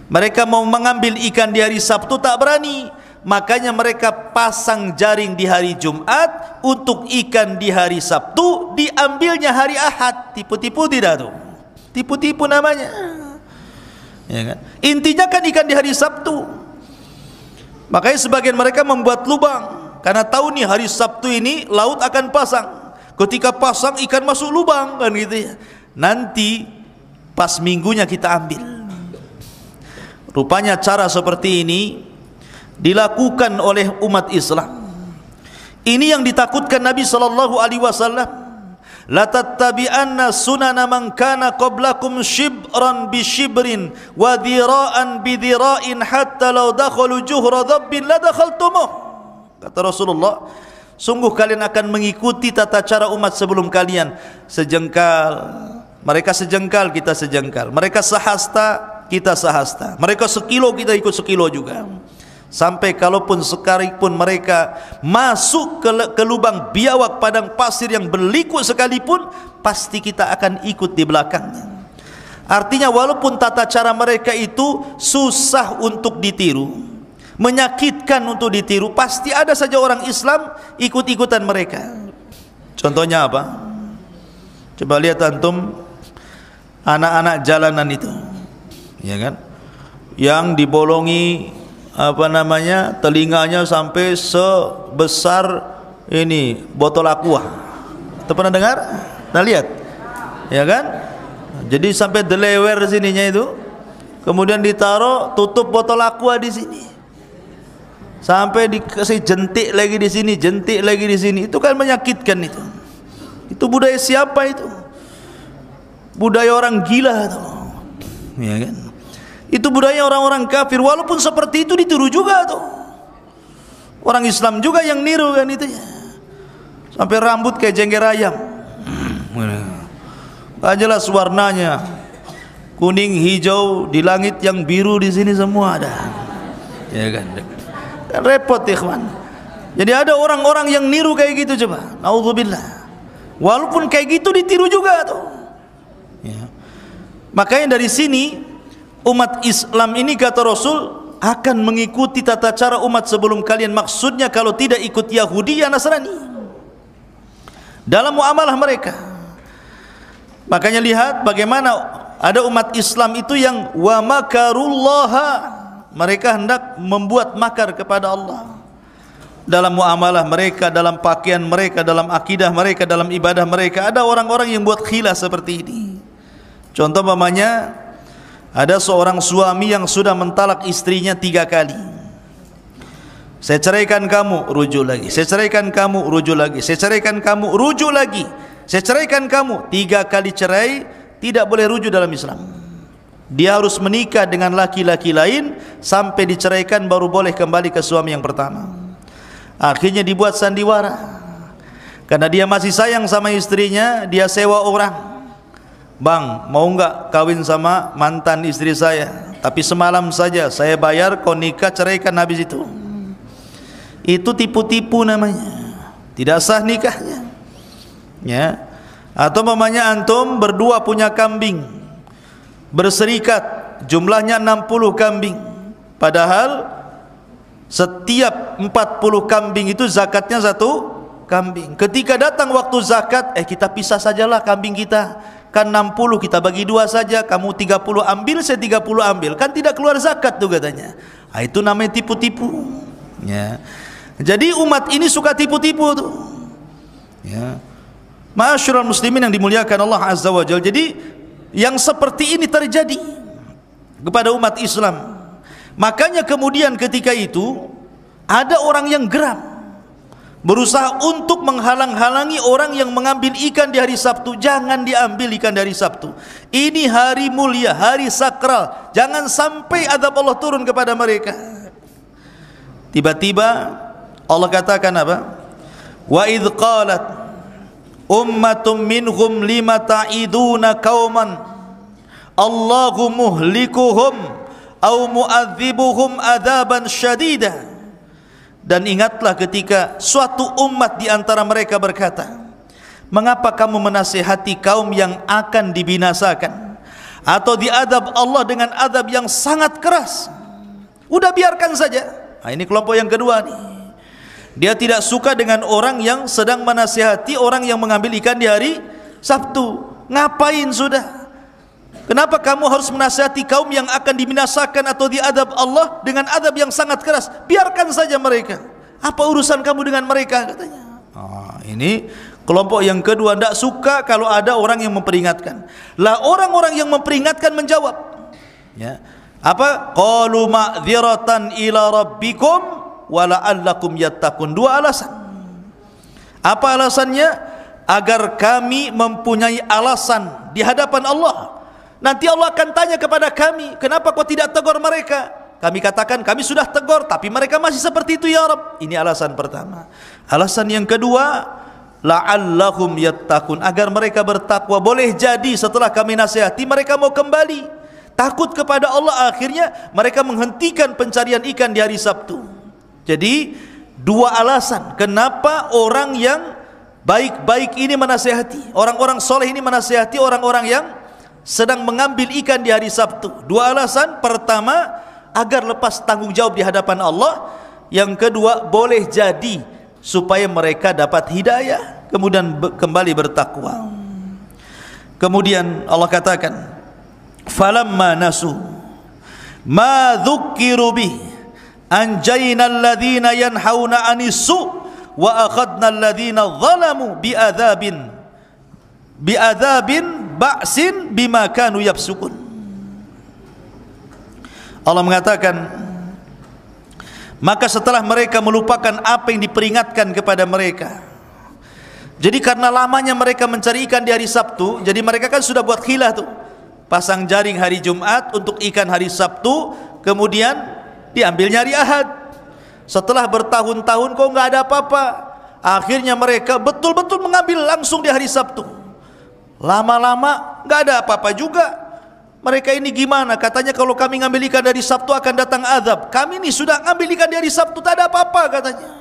Mereka mau mengambil ikan di hari Sabtu tak berani. Makanya mereka pasang jaring di hari Jumat untuk ikan di hari Sabtu, diambilnya hari Ahad. Tipu-tipu tidak tuh? Tipu-tipu namanya. Ya kan? Intinya kan ikan di hari Sabtu. Makanya sebagian mereka membuat lubang karena tahu nih hari Sabtu ini laut akan pasang. Ketika pasang ikan masuk lubang kan gitu ya. Nanti pas minggunya kita ambil. Rupanya cara seperti ini dilakukan oleh umat Islam. Ini yang ditakutkan Nabi sallallahu alaihi wasallam. La tattabi'anna sunana man kana qablakum shibran bi shibrin wa dhira'an bi dhira'in hatta law dakhalu juhra dhabbin la dakhaltumuh. Kata Rasulullah, sungguh kalian akan mengikuti tata cara umat sebelum kalian. Sejengkal, mereka sejengkal, kita sejengkal. Mereka sehasta, kita sehasta. Mereka sekilo, kita ikut sekilo juga. Sampai kalaupun sekalipun mereka masuk ke lubang biawak padang pasir yang berliku sekalipun, pasti kita akan ikut di belakangnya. Artinya walaupun tata cara mereka itu susah untuk ditiru, menyakitkan untuk ditiru, pasti ada saja orang Islam ikut-ikutan mereka. Contohnya apa? Coba lihat antum anak-anak jalanan itu, ya kan? Yang dibolongi telinganya sampai sebesar ini botol aqua. Itu pernah dengar? Nah lihat, ya kan? Jadi sampai delewer sininya itu, kemudian ditaruh tutup botol aqua di sini, sampai dikasih jentik lagi di sini, jentik lagi di sini. Itu kan menyakitkan itu. Itu budaya siapa itu? Budaya orang gila tuh, ya kan? Itu budaya orang-orang kafir. Walaupun seperti itu ditiru juga tuh. Orang Islam juga yang niru kan itu ya. Sampai rambut kayak jengger ayam. Gak jelas warnanya. Kuning, hijau, di langit yang biru di sini semua ada. Ya kan? Kan repot ikhwan. Jadi ada orang-orang yang niru kayak gitu coba. Nauzubillah. Walaupun kayak gitu ditiru juga tuh. Ya. Makanya dari sini umat Islam ini kata Rasul akan mengikuti tata cara umat sebelum kalian. Maksudnya kalau tidak ikut Yahudi ya Nasrani dalam muamalah mereka. Makanya lihat bagaimana ada umat Islam itu yang wa makarullaha, mereka hendak membuat makar kepada Allah dalam muamalah mereka, dalam pakaian mereka, dalam akidah mereka, dalam ibadah mereka. Ada orang-orang yang buat khilah seperti ini. Contoh umpamanya ada seorang suami yang sudah mentalak istrinya 3 kali. Saya ceraikan kamu, rujuk lagi. Saya ceraikan kamu, rujuk lagi. Saya ceraikan kamu, rujuk lagi. Saya ceraikan kamu. 3 kali cerai, tidak boleh rujuk dalam Islam. Dia harus menikah dengan laki-laki lain sampai diceraikan baru boleh kembali ke suami yang pertama. Akhirnya dibuat sandiwara. Karena dia masih sayang sama istrinya, dia sewa orang. Bang, mau enggak kawin sama mantan istri saya? Tapi semalam saja saya bayar, kau nikah, ceraikan habis itu. Itu tipu-tipu namanya. Tidak sah nikahnya. Ya. Atau mamanya antum berdua punya kambing, berserikat, jumlahnya 60 kambing. Padahal setiap 40 kambing itu zakatnya 1 kambing. Ketika datang waktu zakat, kita pisah sajalah kambing kita. Kan 60 kita bagi 2 saja, kamu 30 ambil, saya 30 ambil, kan tidak keluar zakat tuh katanya. Itu namanya tipu-tipu. Ya. Jadi umat ini suka tipu-tipu tuh. Ya. Ma'asyiral muslimin yang dimuliakan Allah Azza wa Jalla. Jadi yang seperti ini terjadi kepada umat Islam. Makanya kemudian ketika itu ada orang yang geram, berusaha untuk menghalang-halangi orang yang mengambil ikan di hari Sabtu. Jangan diambil ikan dari Sabtu. Ini hari mulia, hari sakral. Jangan sampai azab Allah turun kepada mereka. Tiba-tiba Allah katakan apa? Wa idh qalat ummatum minhum lima ta'iduna qauman Allahu muhlikuhum au mu'adzibuhum adzaban syadida. Dan ingatlah ketika suatu umat di antara mereka berkata, mengapa kamu menasihati kaum yang akan dibinasakan atau diadab Allah dengan adab yang sangat keras? Udah biarkan saja. Ini kelompok yang kedua nih. Dia tidak suka dengan orang yang sedang menasihati orang yang mengambil ikan di hari Sabtu. Ngapain sudah? Kenapa kamu harus menasihati kaum yang akan dibinasakan atau diadab Allah dengan adab yang sangat keras? Biarkan saja mereka. Apa urusan kamu dengan mereka, katanya. Ini kelompok yang kedua, tidak suka kalau ada orang yang memperingatkan. Lah orang-orang yang memperingatkan menjawab, ya. Apa? Qalu ma'dziratan ila rabbikum wa la'allakum yattaqun. 2 alasan. Apa alasannya? Agar kami mempunyai alasan di hadapan Allah. Nanti Allah akan tanya kepada kami, kenapa kau tidak tegur mereka? Kami katakan, kami sudah tegur, tapi mereka masih seperti itu ya Rabb. Ini alasan pertama. Alasan yang kedua, la'allahum yattaqun, agar mereka bertakwa. Boleh jadi setelah kami nasihati mereka mau kembali takut kepada Allah, akhirnya mereka menghentikan pencarian ikan di hari Sabtu. Jadi 2 alasan kenapa orang yang baik-baik ini menasihati, orang-orang soleh ini menasihati orang-orang yang sedang mengambil ikan di hari Sabtu. 2 alasan. Pertama, agar lepas tanggung jawab di hadapan Allah. Yang kedua, boleh jadi supaya mereka dapat hidayah, kemudian kembali bertakwa. Kemudian Allah katakan, falamma nasu ma dzukkiru bih anjayna alladhina yanhauna 'anis su' wa akhadna alladhina zalamu bi'adzabin ba'sin bima kanu yafsukun. Allah mengatakan, maka setelah mereka melupakan apa yang diperingatkan kepada mereka. Jadi karena lamanya mereka mencari ikan di hari Sabtu, jadi mereka kan sudah buat khilah tuh, pasang jaring hari Jumat untuk ikan hari Sabtu, kemudian diambilnya hari Ahad. Setelah bertahun-tahun kok nggak ada apa-apa, akhirnya mereka betul-betul mengambil langsung di hari Sabtu. Lama-lama nggak ada apa-apa juga. Mereka ini gimana? Katanya kalau kami ngambil ikan dari Sabtu akan datang azab. Kami ini sudah ngambil ikan dari Sabtu, tak ada apa-apa katanya.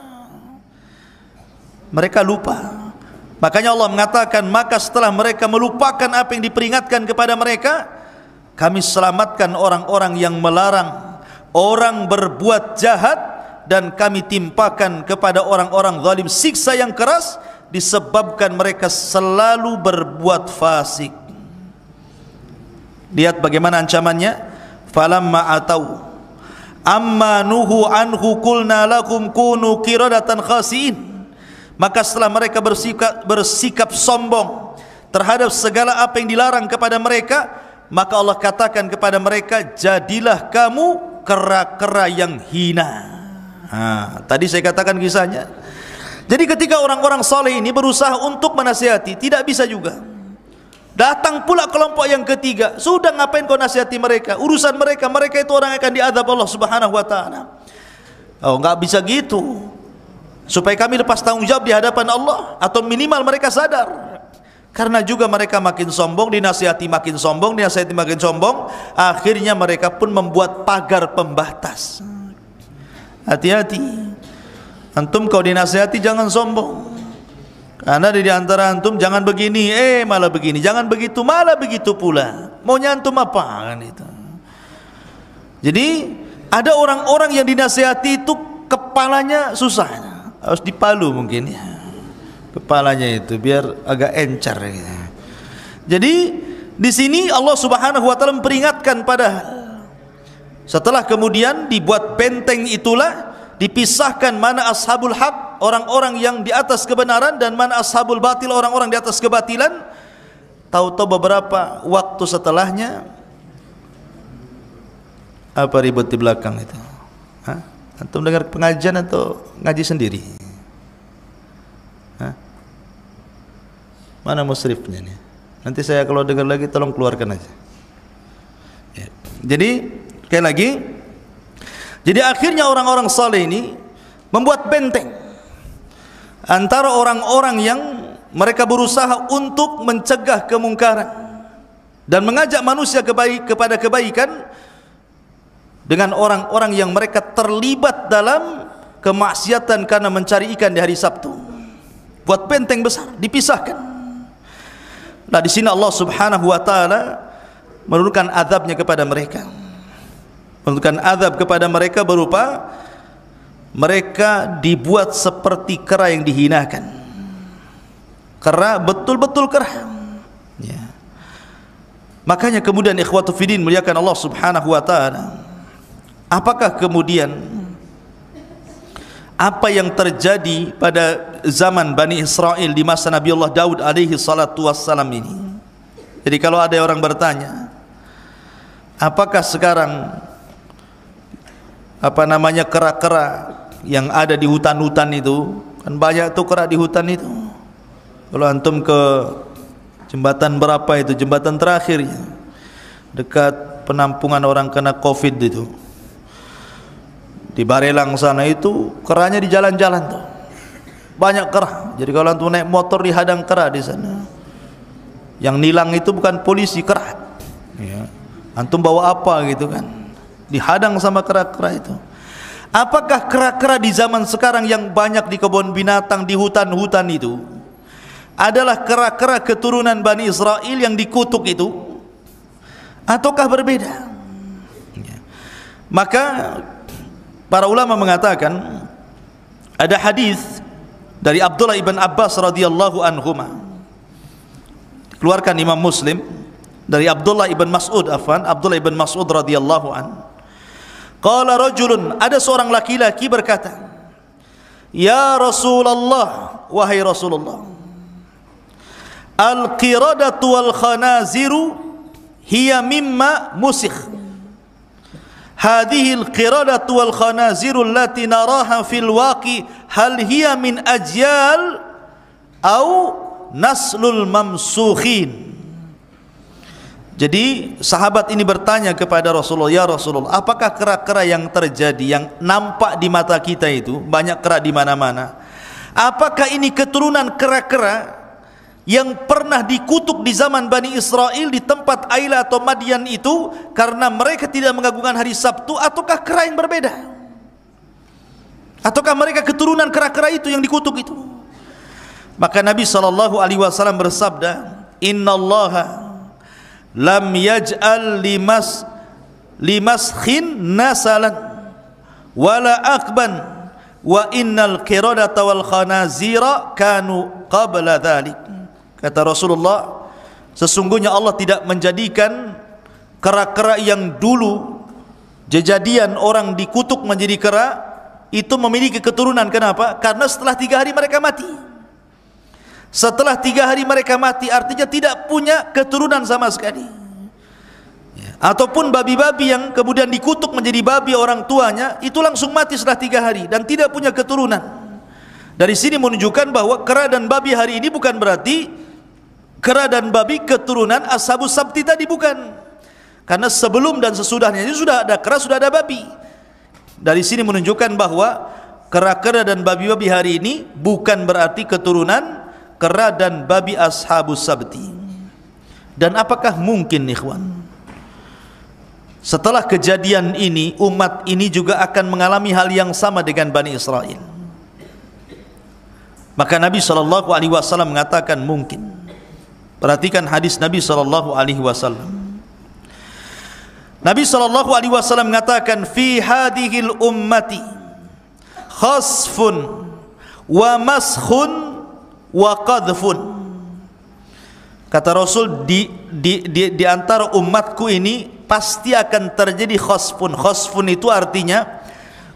Mereka lupa. Makanya Allah mengatakan, maka setelah mereka melupakan apa yang diperingatkan kepada mereka, kami selamatkan orang-orang yang melarang orang berbuat jahat dan kami timpakan kepada orang-orang zalim siksa yang keras disebabkan mereka selalu berbuat fasik. Lihat bagaimana ancamannya. Falamma atau amma nuhu anhu qulna lakum kunu qiradatan khasiin. Maka setelah mereka bersikap sombong terhadap segala apa yang dilarang kepada mereka, maka Allah katakan kepada mereka, jadilah kamu kera-kera yang hina. Tadi saya katakan kisahnya. Jadi ketika orang-orang saleh ini berusaha untuk menasihati, tidak bisa juga. Datang pula kelompok yang ketiga, sudah ngapain kau nasihati mereka? Urusan mereka, mereka itu orang yang akan diazab Allah Subhanahu wa taala. Oh, enggak bisa gitu. Supaya kami lepas tanggung jawab di hadapan Allah, atau minimal mereka sadar. Karena juga mereka makin sombong, dinasihati makin sombong, dinasihati makin sombong, akhirnya mereka pun membuat pagar pembatas. Hati-hati. Antum kau dinasihati jangan sombong. Karena di antara antum jangan begini, malah begini, jangan begitu, malah begitu pula. Maunya antum apa kan itu? Jadi ada orang-orang yang dinasihati itu kepalanya susah, harus dipalu mungkin ya. Kepalanya itu biar agak encer gitu. Jadi di sini Allah Subhanahu wa taala memperingatkan setelah kemudian dibuat benteng itulah dipisahkan mana ashabul haq, orang-orang yang di atas kebenaran, dan mana ashabul batil, orang-orang di atas kebatilan. Tahu-tahu beberapa waktu setelahnya apa ribut di belakang itu? Antum dengar pengajian atau ngaji sendiri? Mana musrifnya nih? Nanti saya kalau dengar lagi tolong keluarkan aja. Ya. Jadi sekali lagi, jadi akhirnya orang-orang saleh ini membuat benteng antara orang-orang yang mereka berusaha untuk mencegah kemungkaran dan mengajak manusia kepada kebaikan, dengan orang-orang yang mereka terlibat dalam kemaksiatan karena mencari ikan di hari Sabtu. Buat benteng besar, dipisahkan. Nah, di sini Allah Subhanahu wa taala menurunkan azabnya kepada mereka. Menurunkan azab kepada mereka berupa mereka dibuat seperti kera yang dihinakan. Kera, betul-betul kera. Ya. Makanya kemudian ikhwatu fiddin muliakan Allah Subhanahu wa taala. Apakah kemudian apa yang terjadi pada zaman Bani Israel di masa Nabi Allah Daud alaihi salatu wassalam ini? Jadi kalau ada orang bertanya, apakah sekarang kera-kera yang ada di hutan-hutan itu, kan banyak tuh kera di hutan itu. Kalau antum ke jembatan berapa itu, jembatan terakhir ya, dekat penampungan orang kena Covid itu, di Barelang sana itu keranya di jalan-jalan tuh, banyak kera. Jadi kalau antum naik motor dihadang kera di sana. Yang nilang itu bukan polisi, kera. Ya. Antum bawa apa gitu kan? Dihadang sama kera-kera itu. Apakah kera-kera di zaman sekarang yang banyak di kebun binatang, di hutan-hutan itu adalah kera-kera keturunan Bani Israel yang dikutuk itu, ataukah berbeda? Ya. Maka para ulama mengatakan ada hadis dari Abdullah ibn Abbas radhiyallahu anhuma, dikeluarkan Imam Muslim dari Abdullah ibn Mas'ud, Abdullah ibn Mas'ud radhiyallahu an. Qala rajulun, ada seorang laki-laki berkata, ya Rasulullah, wahai Rasulullah, al-qiradatu wal khanaziru hiya mimma musikh. Hadhihi al-qiradatu wal khanaziru allati naraha fil waqi hal hiya min ajyal au naslul mamsukhin. Jadi sahabat ini bertanya kepada Rasulullah, ya Rasulullah, apakah kera-kera yang terjadi, yang nampak di mata kita itu, banyak kera di mana-mana, apakah ini keturunan kera-kera yang pernah dikutuk di zaman Bani Israel di tempat Aila atau Madian itu karena mereka tidak mengagungkan hari Sabtu, ataukah kera yang berbeda? Ataukah mereka keturunan kera-kera itu yang dikutuk itu? Maka Nabi SAW bersabda, innallaha lam yaj'al limaskhin nasalan wala akban wa innal qiradata wal khanazira kanu qabla dhalik. Kata Rasulullah, sesungguhnya Allah tidak menjadikan kera-kera yang dulu kejadian orang dikutuk menjadi kera itu memiliki keturunan. Kenapa? Karena setelah 3 hari mereka mati. Setelah 3 hari mereka mati artinya tidak punya keturunan sama sekali. Ataupun babi-babi yang kemudian dikutuk menjadi babi orang tuanya itu langsung mati setelah 3 hari dan tidak punya keturunan. Dari sini menunjukkan bahwa kera dan babi hari ini bukan berarti kera dan babi keturunan Ashabus Sabti tadi, bukan. Karena sebelum dan sesudahnya ini sudah ada kera, sudah ada babi. Dari sini menunjukkan bahwa kera-kera dan babi-babi hari ini bukan berarti keturunan kera dan babi Ashabus Sabti. Dan apakah mungkin ikhwan, setelah kejadian ini umat ini juga akan mengalami hal yang sama dengan Bani Israel? Maka Nabi SAW mengatakan mungkin. Perhatikan hadis Nabi SAW. Nabi SAW mengatakan, fi hadhil ummati khasfun wa maskhun wa qadhfun. Kata Rasul, di antara umatku ini pasti akan terjadi khasfun. Khasfun itu artinya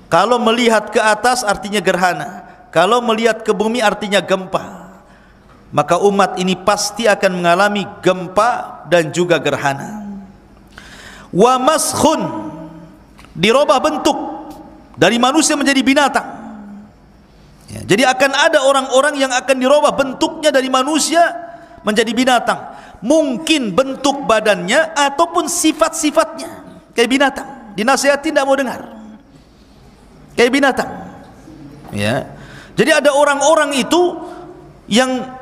kalau melihat ke atas artinya gerhana, kalau melihat ke bumi artinya gempa. Maka umat ini pasti akan mengalami gempa dan juga gerhana. Wa maskhun, dirubah bentuk dari manusia menjadi binatang. Ya, jadi akan ada orang-orang yang akan dirubah bentuknya dari manusia menjadi binatang. Mungkin bentuk badannya ataupun sifat-sifatnya kayak binatang. Dinasihati tidak mau dengar, kayak binatang. Ya. Jadi ada orang-orang itu yang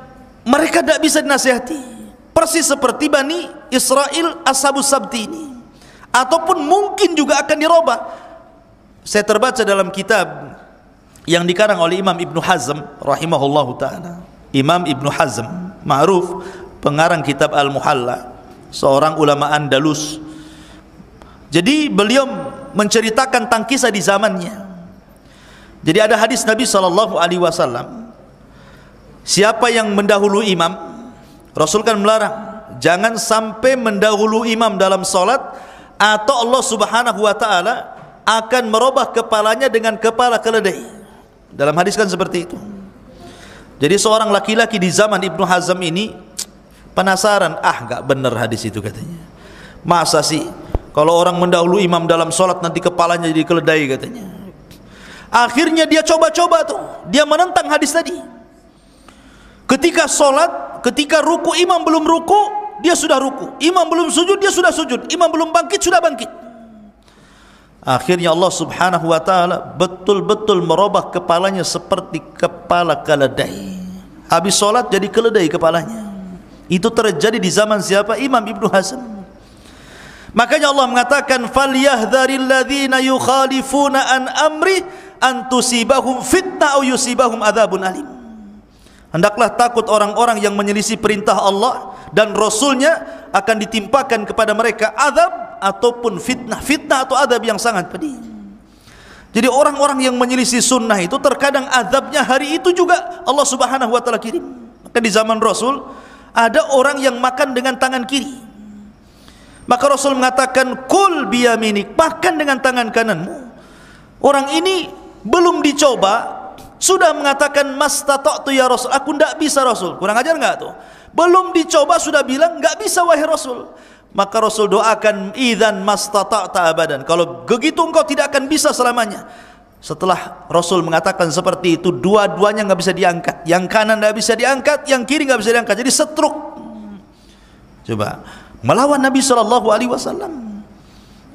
mereka tidak bisa dinasihati, persis seperti Bani Israel Ashabus Sabti ini. Ataupun mungkin juga akan dirubah. Saya terbaca dalam kitab yang dikarang oleh Imam Ibnu Hazm rahimahullahu ta'ala. Imam Ibnu Hazm ma'ruf, pengarang kitab Al-Muhalla, seorang ulama Andalus. Jadi beliau menceritakan tentang kisah di zamannya. Jadi ada hadis Nabi SAW, siapa yang mendahului imam, Rasul kan melarang jangan sampai mendahului imam dalam salat, atau Allah Subhanahu wa ta'ala akan merubah kepalanya dengan kepala keledai. Dalam hadis kan seperti itu. Jadi seorang laki-laki di zaman Ibnu Hazm ini penasaran, gak benar hadis itu katanya. Masa sih kalau orang mendahului imam dalam sholat nanti kepalanya jadi keledai katanya. Akhirnya dia coba-coba tuh, dia menentang hadis tadi. Ketika sholat, ketika ruku, imam belum ruku dia sudah ruku, imam belum sujud dia sudah sujud, imam belum bangkit sudah bangkit. Akhirnya Allah Subhanahu wa ta'ala betul-betul merubah kepalanya seperti kepala keledai. Habis sholat jadi keledai kepalanya. Itu terjadi di zaman siapa? Imam Ibnu Hazm. Makanya Allah mengatakan, falyahdharil ladzina yukhalifuna an amri an tusibahum fitnah aw yusibahum adzabun alim. Hendaklah takut orang-orang yang menyelisih perintah Allah dan Rasulnya akan ditimpakan kepada mereka azab ataupun fitnah. Fitnah atau azab yang sangat pedih. Jadi orang-orang yang menyelisih sunnah itu terkadang azabnya hari itu juga Allah Subhanahu wa ta'ala kirim. Maka di zaman Rasul ada orang yang makan dengan tangan kiri. Maka Rasul mengatakan, kul biyaminik, makan dengan tangan kananmu. Orang ini belum dicoba sudah mengatakan mastata'tu ya Rasul, aku tidak bisa Rasul. Kurang ajar enggak tuh? Belum dicoba sudah bilang enggak bisa wahai Rasul. Maka Rasul doakan, idzan mastata'ta abadan, kalau begitu engkau tidak akan bisa selamanya. Setelah Rasul mengatakan seperti itu, dua-duanya enggak bisa diangkat. Yang kanan enggak bisa diangkat, yang kiri enggak bisa diangkat. Jadi setruk. Coba melawan Nabi SAW.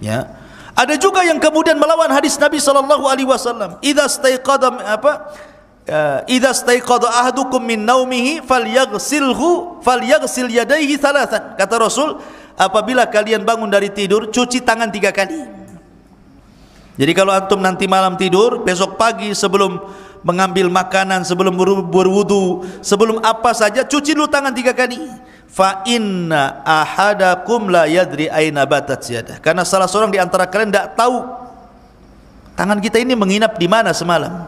Ya. Ada juga yang kemudian melawan hadis Nabi SAW. Idza staiqadha ahadukum min naumihi falyaghsil yadayhi thalathan. Kata Rasul, apabila kalian bangun dari tidur, cuci tangan 3 kali. Jadi kalau antum nanti malam tidur, besok pagi sebelum mengambil makanan, sebelum berwudu, sebelum apa saja, cuci dulu tangan 3 kali. Fa inna ahadakum la yadri aina batat yadah. Karena salah seorang di antara kalian tidak tahu tangan kita ini menginap di mana semalam.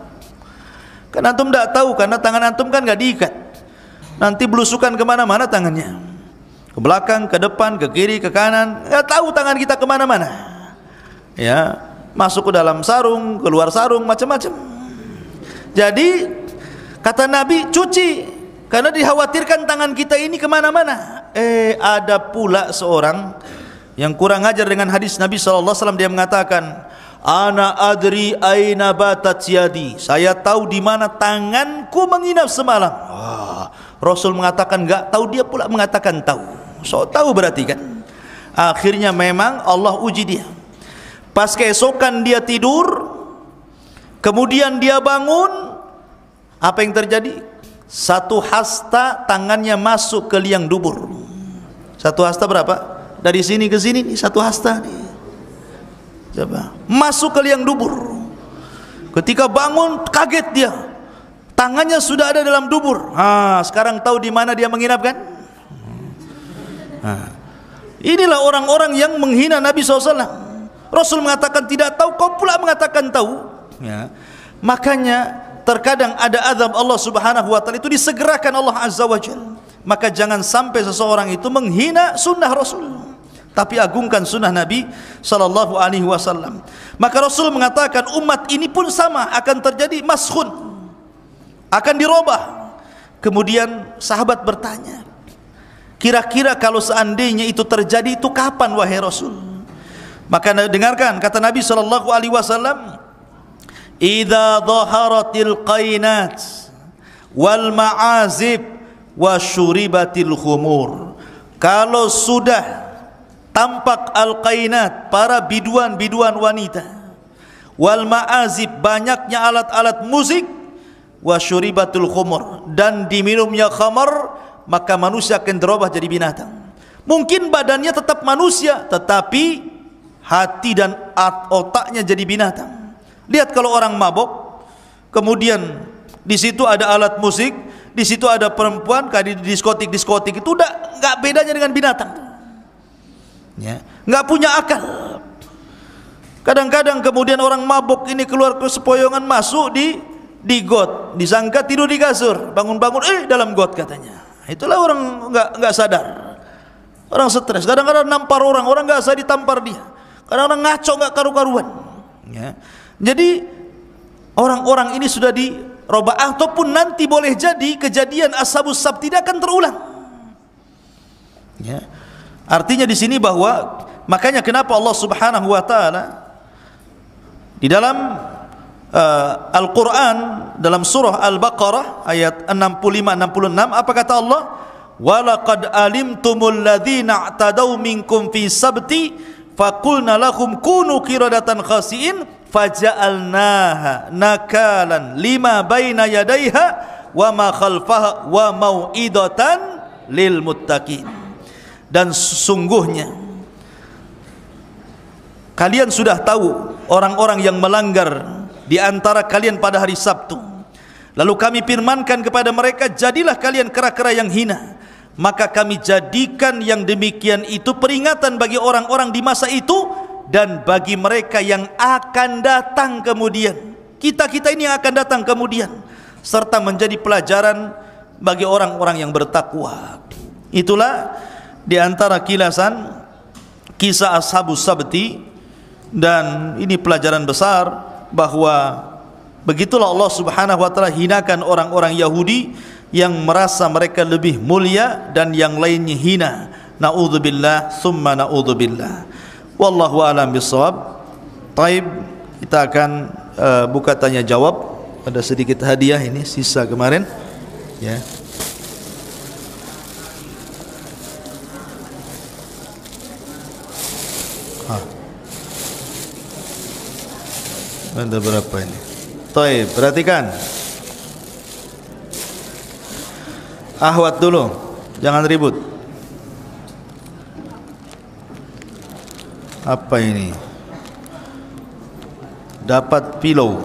Karena antum tidak tahu, karena tangan antum kan nggak diikat. Nanti belusukan kemana-mana tangannya, ke belakang, ke depan, ke kiri, ke kanan, nggak tahu tangan kita kemana-mana. Ya, masuk ke dalam sarung, keluar sarung, macam-macam. Jadi kata Nabi, cuci, karena dikhawatirkan tangan kita ini kemana-mana. Ada pula seorang yang kurang ajar dengan hadis Nabi SAW. Dia mengatakan, ana adri aina batat yadi, saya tahu di mana tanganku menginap semalam. Rasul mengatakan enggak tahu, dia pula mengatakan tahu. So tahu berarti kan. Akhirnya memang Allah uji dia. Pas keesokan dia tidur, kemudian dia bangun, apa yang terjadi? Satu hasta tangannya masuk ke liang dubur. Satu hasta berapa? Dari sini ke sini nih, satu hasta nih. Coba, masuk ke liang dubur. Ketika bangun kaget dia, tangannya sudah ada dalam dubur. Sekarang tahu di mana dia menginap kan? Inilah orang-orang yang menghina Nabi SAW. Rasul mengatakan tidak tahu, kau pula mengatakan tahu. Ya. Makanya terkadang ada azab Allah Subhanahu wa taala itu disegerakan Allah Azza wa Jalla. Maka jangan sampai seseorang itu menghina sunnah Rasul, tapi agungkan sunnah Nabi sallallahu alaihi wasallam. Maka Rasul mengatakan umat ini pun sama, akan terjadi maskhun, akan dirubah. Kemudian sahabat bertanya, kira-kira kalau seandainya itu terjadi, itu kapan wahai Rasul? Maka dengarkan kata Nabi sallallahu alaihi wasallam, idza dhaharatil qainat wal ma'azib wa syuribatil khumur. Kalau sudah tampak al-qainat, para biduan-biduan wanita, wal ma'azib, banyaknya alat-alat musik, wa syuribatul khumur, dan diminumnya khamar, maka manusia akan berubah jadi binatang. Mungkin badannya tetap manusia, tetapi hati dan otaknya jadi binatang. Lihat kalau orang mabok, kemudian di situ ada alat musik, di situ ada perempuan, kayak di diskotik itu udah nggak bedanya dengan binatang. Ya, nggak punya akal. Kadang-kadang kemudian orang mabok ini keluar ke sepoyongan, masuk di got, disangka tidur di kasur, bangun-bangun dalam got katanya. Itulah orang nggak sadar, orang stres. Kadang-kadang nampar orang nggak usah ditampar dia. Kadang-kadang ngaco nggak karu-karuan. Ya. Jadi orang-orang ini sudah dirubah, ataupun nanti boleh jadi kejadian ashabus sabt tidak akan terulang. Ya. Artinya di sini bahwa, makanya kenapa Allah Subhanahu wa taala di dalam Al-Quran, dalam surah Al-Baqarah ayat 65-66, apa kata Allah? Walaqad alimtumul ladzina i'tadaw minkum fi sabti faqulna lahum kunu qiradatan khasiin faja'alnaha nakalan lima baina yadayha wa ma khalfaha wa mau'idatan lil muttaqin. Dan sesungguhnya kalian sudah tahu orang-orang yang melanggar di antara kalian pada hari Sabtu. Lalu kami firmankan kepada mereka, jadilah kalian kera-kera yang hina. Maka kami jadikan yang demikian itu peringatan bagi orang-orang di masa itu dan bagi mereka yang akan datang kemudian. Kita-kita ini yang akan datang kemudian, serta menjadi pelajaran bagi orang-orang yang bertakwa. Itulah di antara kilasan kisah Ashabus Sabti, dan ini pelajaran besar bahwa begitulah Allah Subhanahu wa taala hinakan orang-orang Yahudi yang merasa mereka lebih mulia dan yang lainnya hina. Na'udzubillah summa na'udzubillah. Wallahu a'lam bishawab. Taib, kita akan buka tanya jawab. Ada sedikit hadiah ini sisa kemarin, ya. Ada berapa ini? Taib, perhatikan. Ahwat dulu, jangan ribut. Apa ini? Dapat pillow.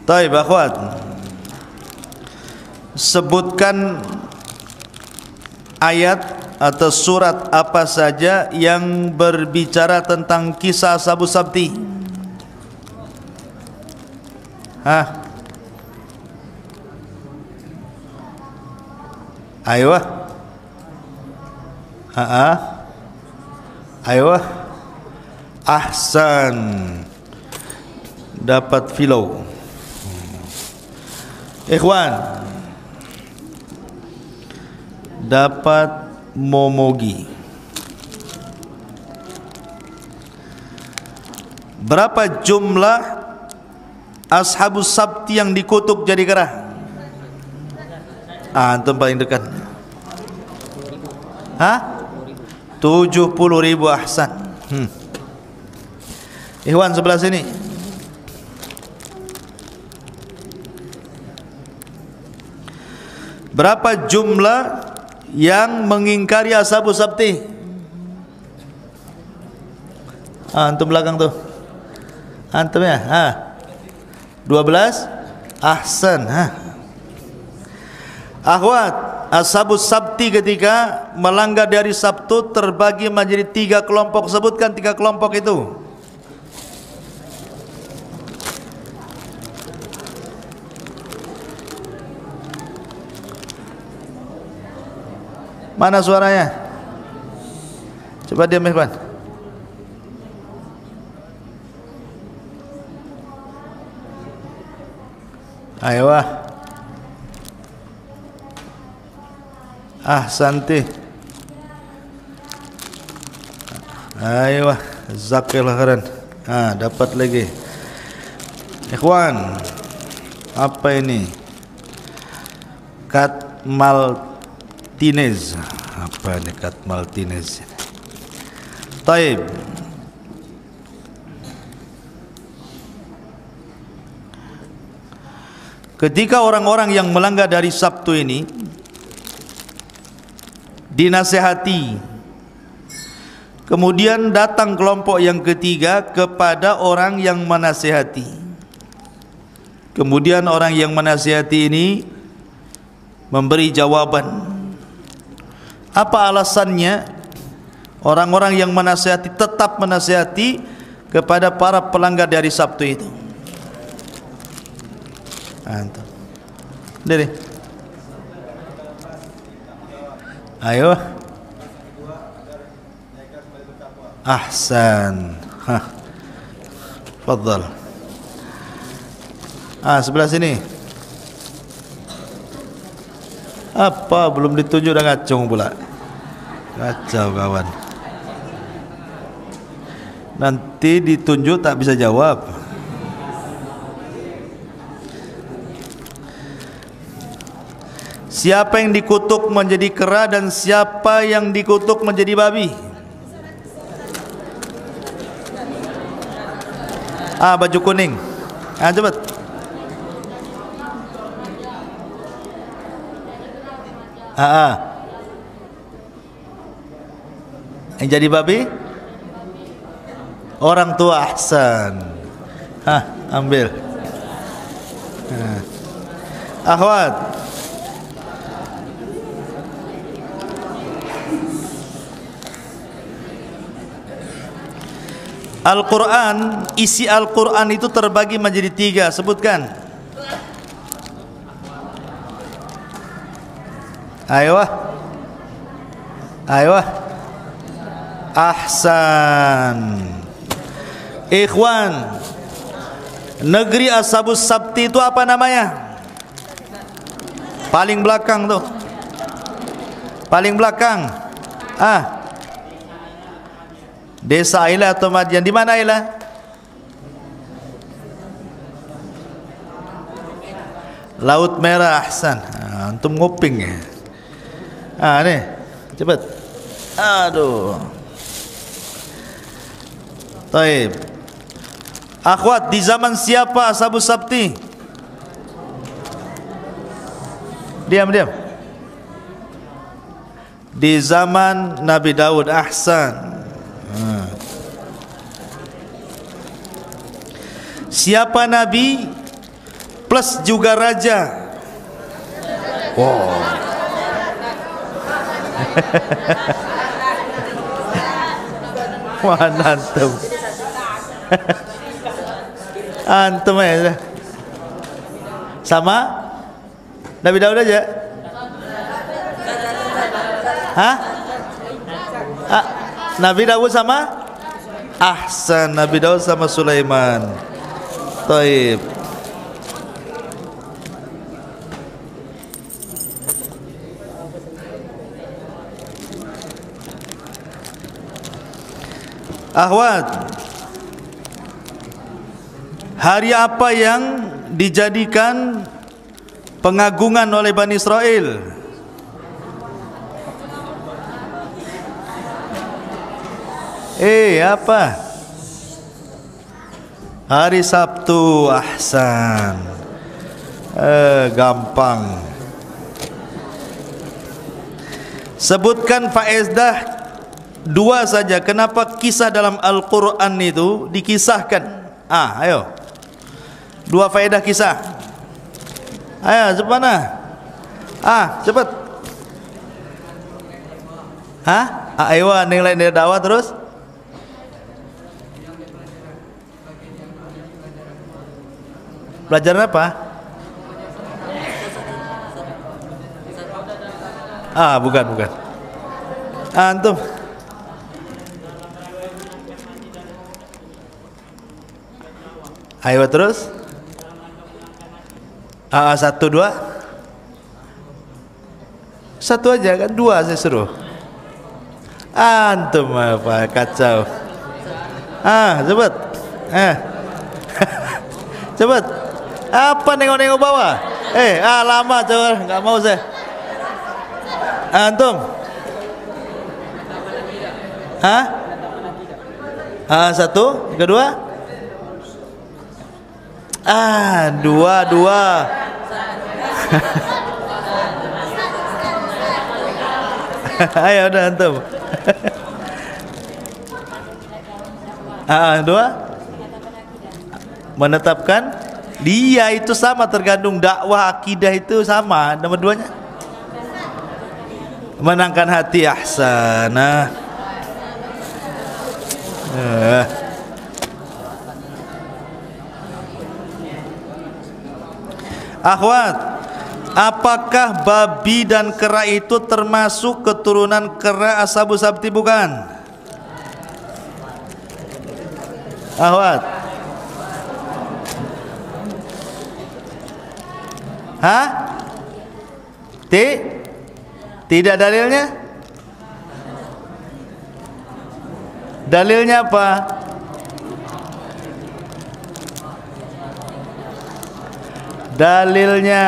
Baik, akhwat. Sebutkan ayat atau surat apa saja yang berbicara tentang kisah Ashabus Sabti. Ayo. Ayo. Ahsan. Dapat filau. Ikhwan, dapat momogi. Berapa jumlah Ashabus Sabti yang dikutuk jadi kera? Antum paling dekat. 70.000. Ahsan. Ikhwan sebelah sini. Berapa jumlah yang mengingkari Ashabus Sabti? Antum belakang tuh. Antum ya? 12. Ahsan. Akhwat, Ashabus Sabti ketika melanggar dari Sabtu terbagi menjadi 3 kelompok. Sebutkan 3 kelompok itu. Mana suaranya? Coba diam, Ikhwan. Ayo. Ahsanti. Ayo. Zakillah khairan. Dapat lagi. Ikhwan, apa ini? Kat Maltinez. Apa ini kat Maltinez? Taib. Ketika orang-orang yang melanggar dari Sabtu ini dinasihati, kemudian datang kelompok yang ketiga kepada orang yang menasihati. Kemudian orang yang menasihati ini memberi jawaban. Apa alasannya orang-orang yang menasihati tetap menasihati kepada para pelanggar dari Sabtu itu? Antum. Dari. Ayo. Ahsan. Fadhal. Sebelah sini. Apa belum ditunjuk dah ngacung pula. Kacau kawan. Nanti ditunjuk tak bisa jawab. Siapa yang dikutuk menjadi kera dan siapa yang dikutuk menjadi babi? Baju kuning. Cepat. Yang jadi babi? Orang tua. Ahsan. Ambil. Akhwat, Al-Quran, isi Al-Quran itu terbagi menjadi 3. Sebutkan. Ayo. Ahsan. Ikhwan, negeri Ashabus Sabti itu apa namanya? Paling belakang tuh. Paling belakang. Desa Ailah atau Madian? Di mana Ailah? Laut Merah. Ahsan. Antum nguping ya. Nih, cepat. Aduh. Taib. Akhwat, di zaman siapa Ashabus Sabti? Diam. Di zaman Nabi Daud. Ahsan. Siapa Nabi plus juga raja. Wow. Mana antum? Antum ya? Sama Nabi Daud aja? Hah? Nabi Daud sama? Ahsan, Nabi Daud sama Sulaiman. Taib. Ahwat, hari apa yang dijadikan pengagungan oleh Bani Israel? Apa? Hari Sabtu. Ahsan. Gampang. Sebutkan faedah dua saja. Kenapa kisah dalam Al-Quran itu dikisahkan? Ayo. Dua faedah kisah. Ayo, cepat mana? Cepat. Ayo, nilai dari dakwah terus. Belajar apa? Bukan. Antum. Ayo terus. Satu dua. Satu aja kan, dua saya suruh. Antum apa kacau. Cepat. Cepat. Apa nengok-nengok bawah? Lama coba, nggak mau saya. Antum. Satu, kedua. Dua. Ayo udah antum. Dua. Menetapkan dia itu sama, tergantung dakwah akidah itu sama. Nomor duanya menangkan hati. Ahsanah. Akhwat, apakah babi dan kera itu termasuk keturunan kera Ashabu Sabti? Bukan. Akhwat, tidak dalilnya? Dalilnya apa? Dalilnya.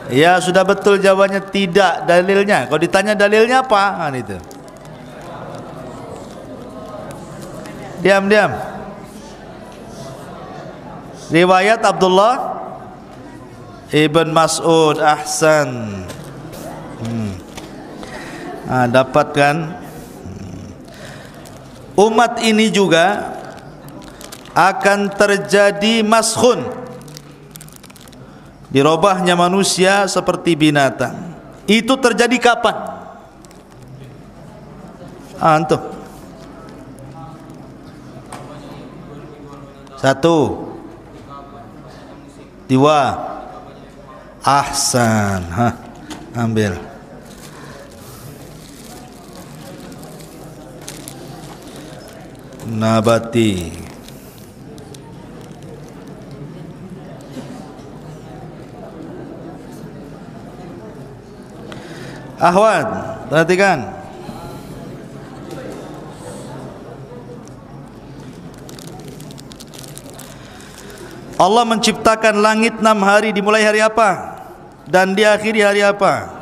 Ya sudah betul jawabannya tidak dalilnya. Kalau ditanya dalilnya apa? Itu. Diam. Riwayat Abdullah Ibn Mas'ud. Ahsan. Dapatkan. Umat ini juga akan terjadi maskhun, dirobahnya manusia seperti binatang. Itu terjadi kapan? Antum. Satu, dua. Ahsan. Ambil. Nabati. Ahwat, perhatikan. Allah menciptakan langit 6 hari, dimulai hari apa? Dan diakhiri hari apa?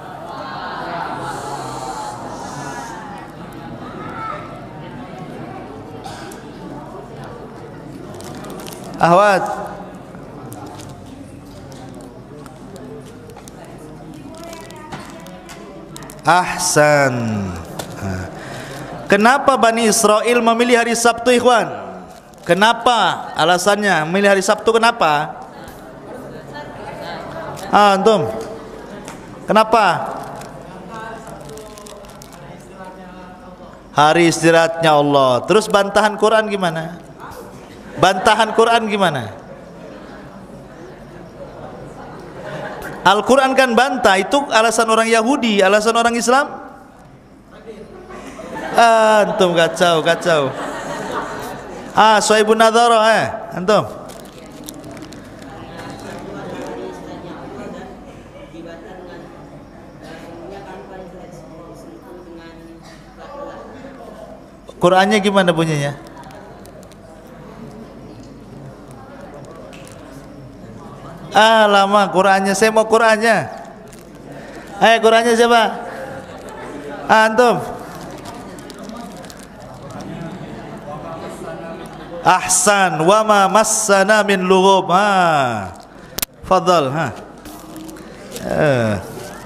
Ahwat, ahsan. Kenapa Bani Israel memilih hari Sabtu, ikhwan? Kenapa? Alasannya memilih hari Sabtu kenapa? Antum. Kenapa? Hari istirahatnya Allah. Terus bantahan Quran gimana? Bantahan Quran gimana? Al-Quran kan bantah. Itu alasan orang Yahudi, alasan orang Islam. Antum kacau, kacau. Sohibun Nadhara, antum. Qurannya gimana bunyinya? Lama Qurannya, saya mau Qurannya. Qurannya siapa? Antum. Ahsan wa ma massana min lughub. Fadhal,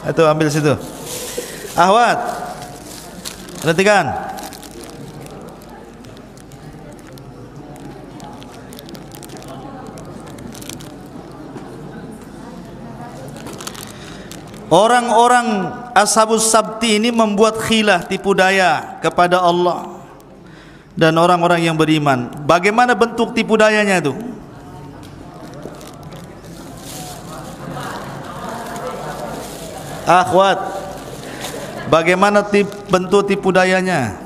itu ambil situ. Ahwat. Perhatikan. Orang-orang Ashabus Sabti ini membuat khilah, tipu daya kepada Allah dan orang-orang yang beriman. Bagaimana bentuk tipu dayanya itu? Akhwat, bagaimana bentuk tipu dayanya?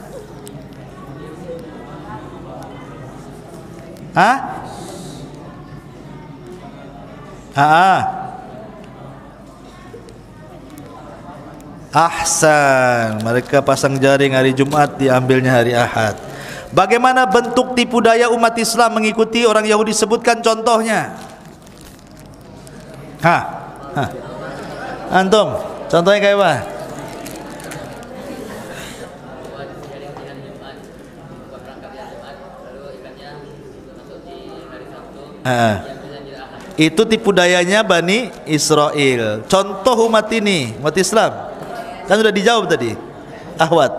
Ahsan, mereka pasang jaring hari Jumat, diambilnya hari Ahad. Bagaimana bentuk tipu daya umat Islam mengikuti orang Yahudi? Sebutkan contohnya. Antum, contohnya kayak apa? Itu tipu dayanya Bani Israel. Contoh umat ini, umat Islam. Kan sudah dijawab tadi, Ahwat.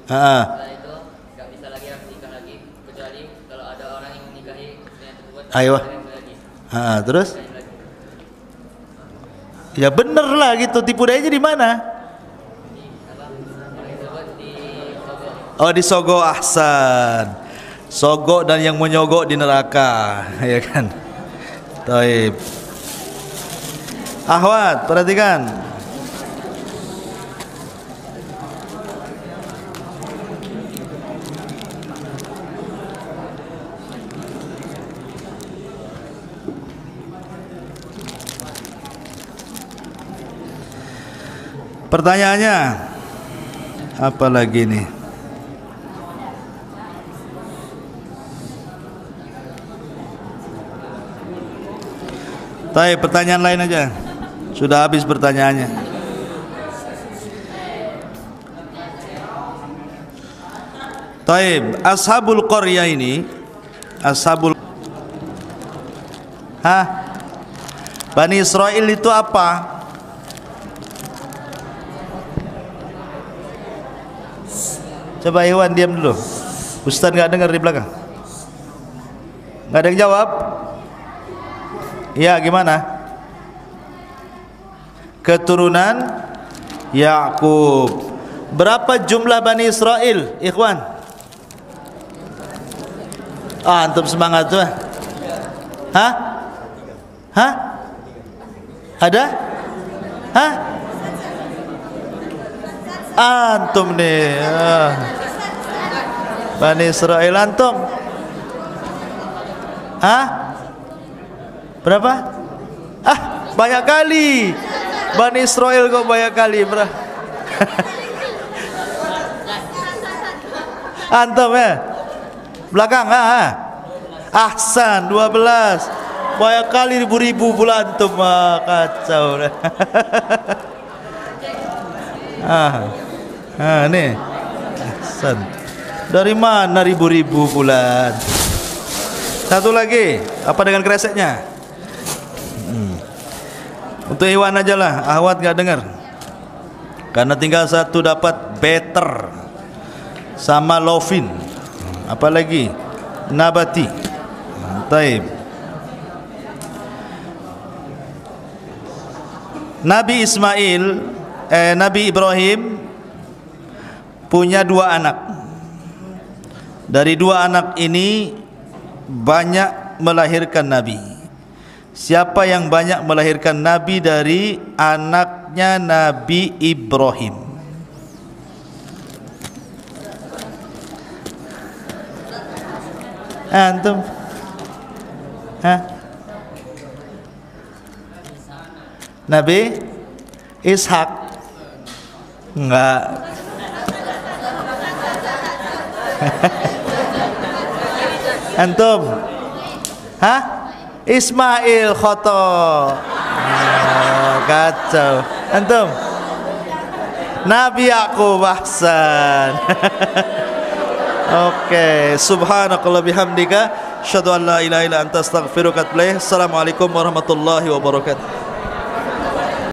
Setelah itu nggak bisa lagi nikah lagi, kecuali kalau ada orang yang menikahi yang tersebut. Ayo. Terus? Ya bener lah gitu, tipu dayanya di mana? Di Sogo. Ahsan. Sogok dan yang menyogok di neraka, ya kan? Taib. Ahwat, perhatikan. Pertanyaannya apa lagi nih? Taib, pertanyaan lain aja. Sudah habis pertanyaannya. Taib, Ashabul Qaryah ini, Bani Israel itu apa? Coba Iwan diam dulu. Ustaz nggak dengar di belakang. Nggak ada yang jawab. Ya, gimana? Keturunan Yakub. Berapa jumlah Bani Israel, ikhwan? Antum semangat tuh. Ada? Antum nih. Bani Israel antum. Berapa? Banyak kali. Bani Israel kok banyak kali, bro. Antum ya? Belakang, Ahsan, 12. Banyak kali, ribu-ribu pula antum, kacau. Nih. Ahsan. Dari mana ribu-ribu bulan? Satu lagi, apa dengan kreseknya? Untuk Iwan aja lah, Ahwat nggak dengar. Karena tinggal satu dapat better sama Lovin. Apalagi Nabati. Taib. Nabi Nabi Ibrahim punya dua anak. Dari dua anak ini banyak melahirkan Nabi. Siapa yang banyak melahirkan Nabi dari anaknya Nabi Ibrahim? Antum? Hah? Nabi Ishak? Enggak. Antum? Hah? Ismail khoto. Kacau. Antum? Nabi Yakub ahsan. Oke, subhanakallah bihamdika asyhadu an la ilaha illa anta astaghfiruka wa atubu ilaik. Assalamualaikum warahmatullahi wabarakatuh.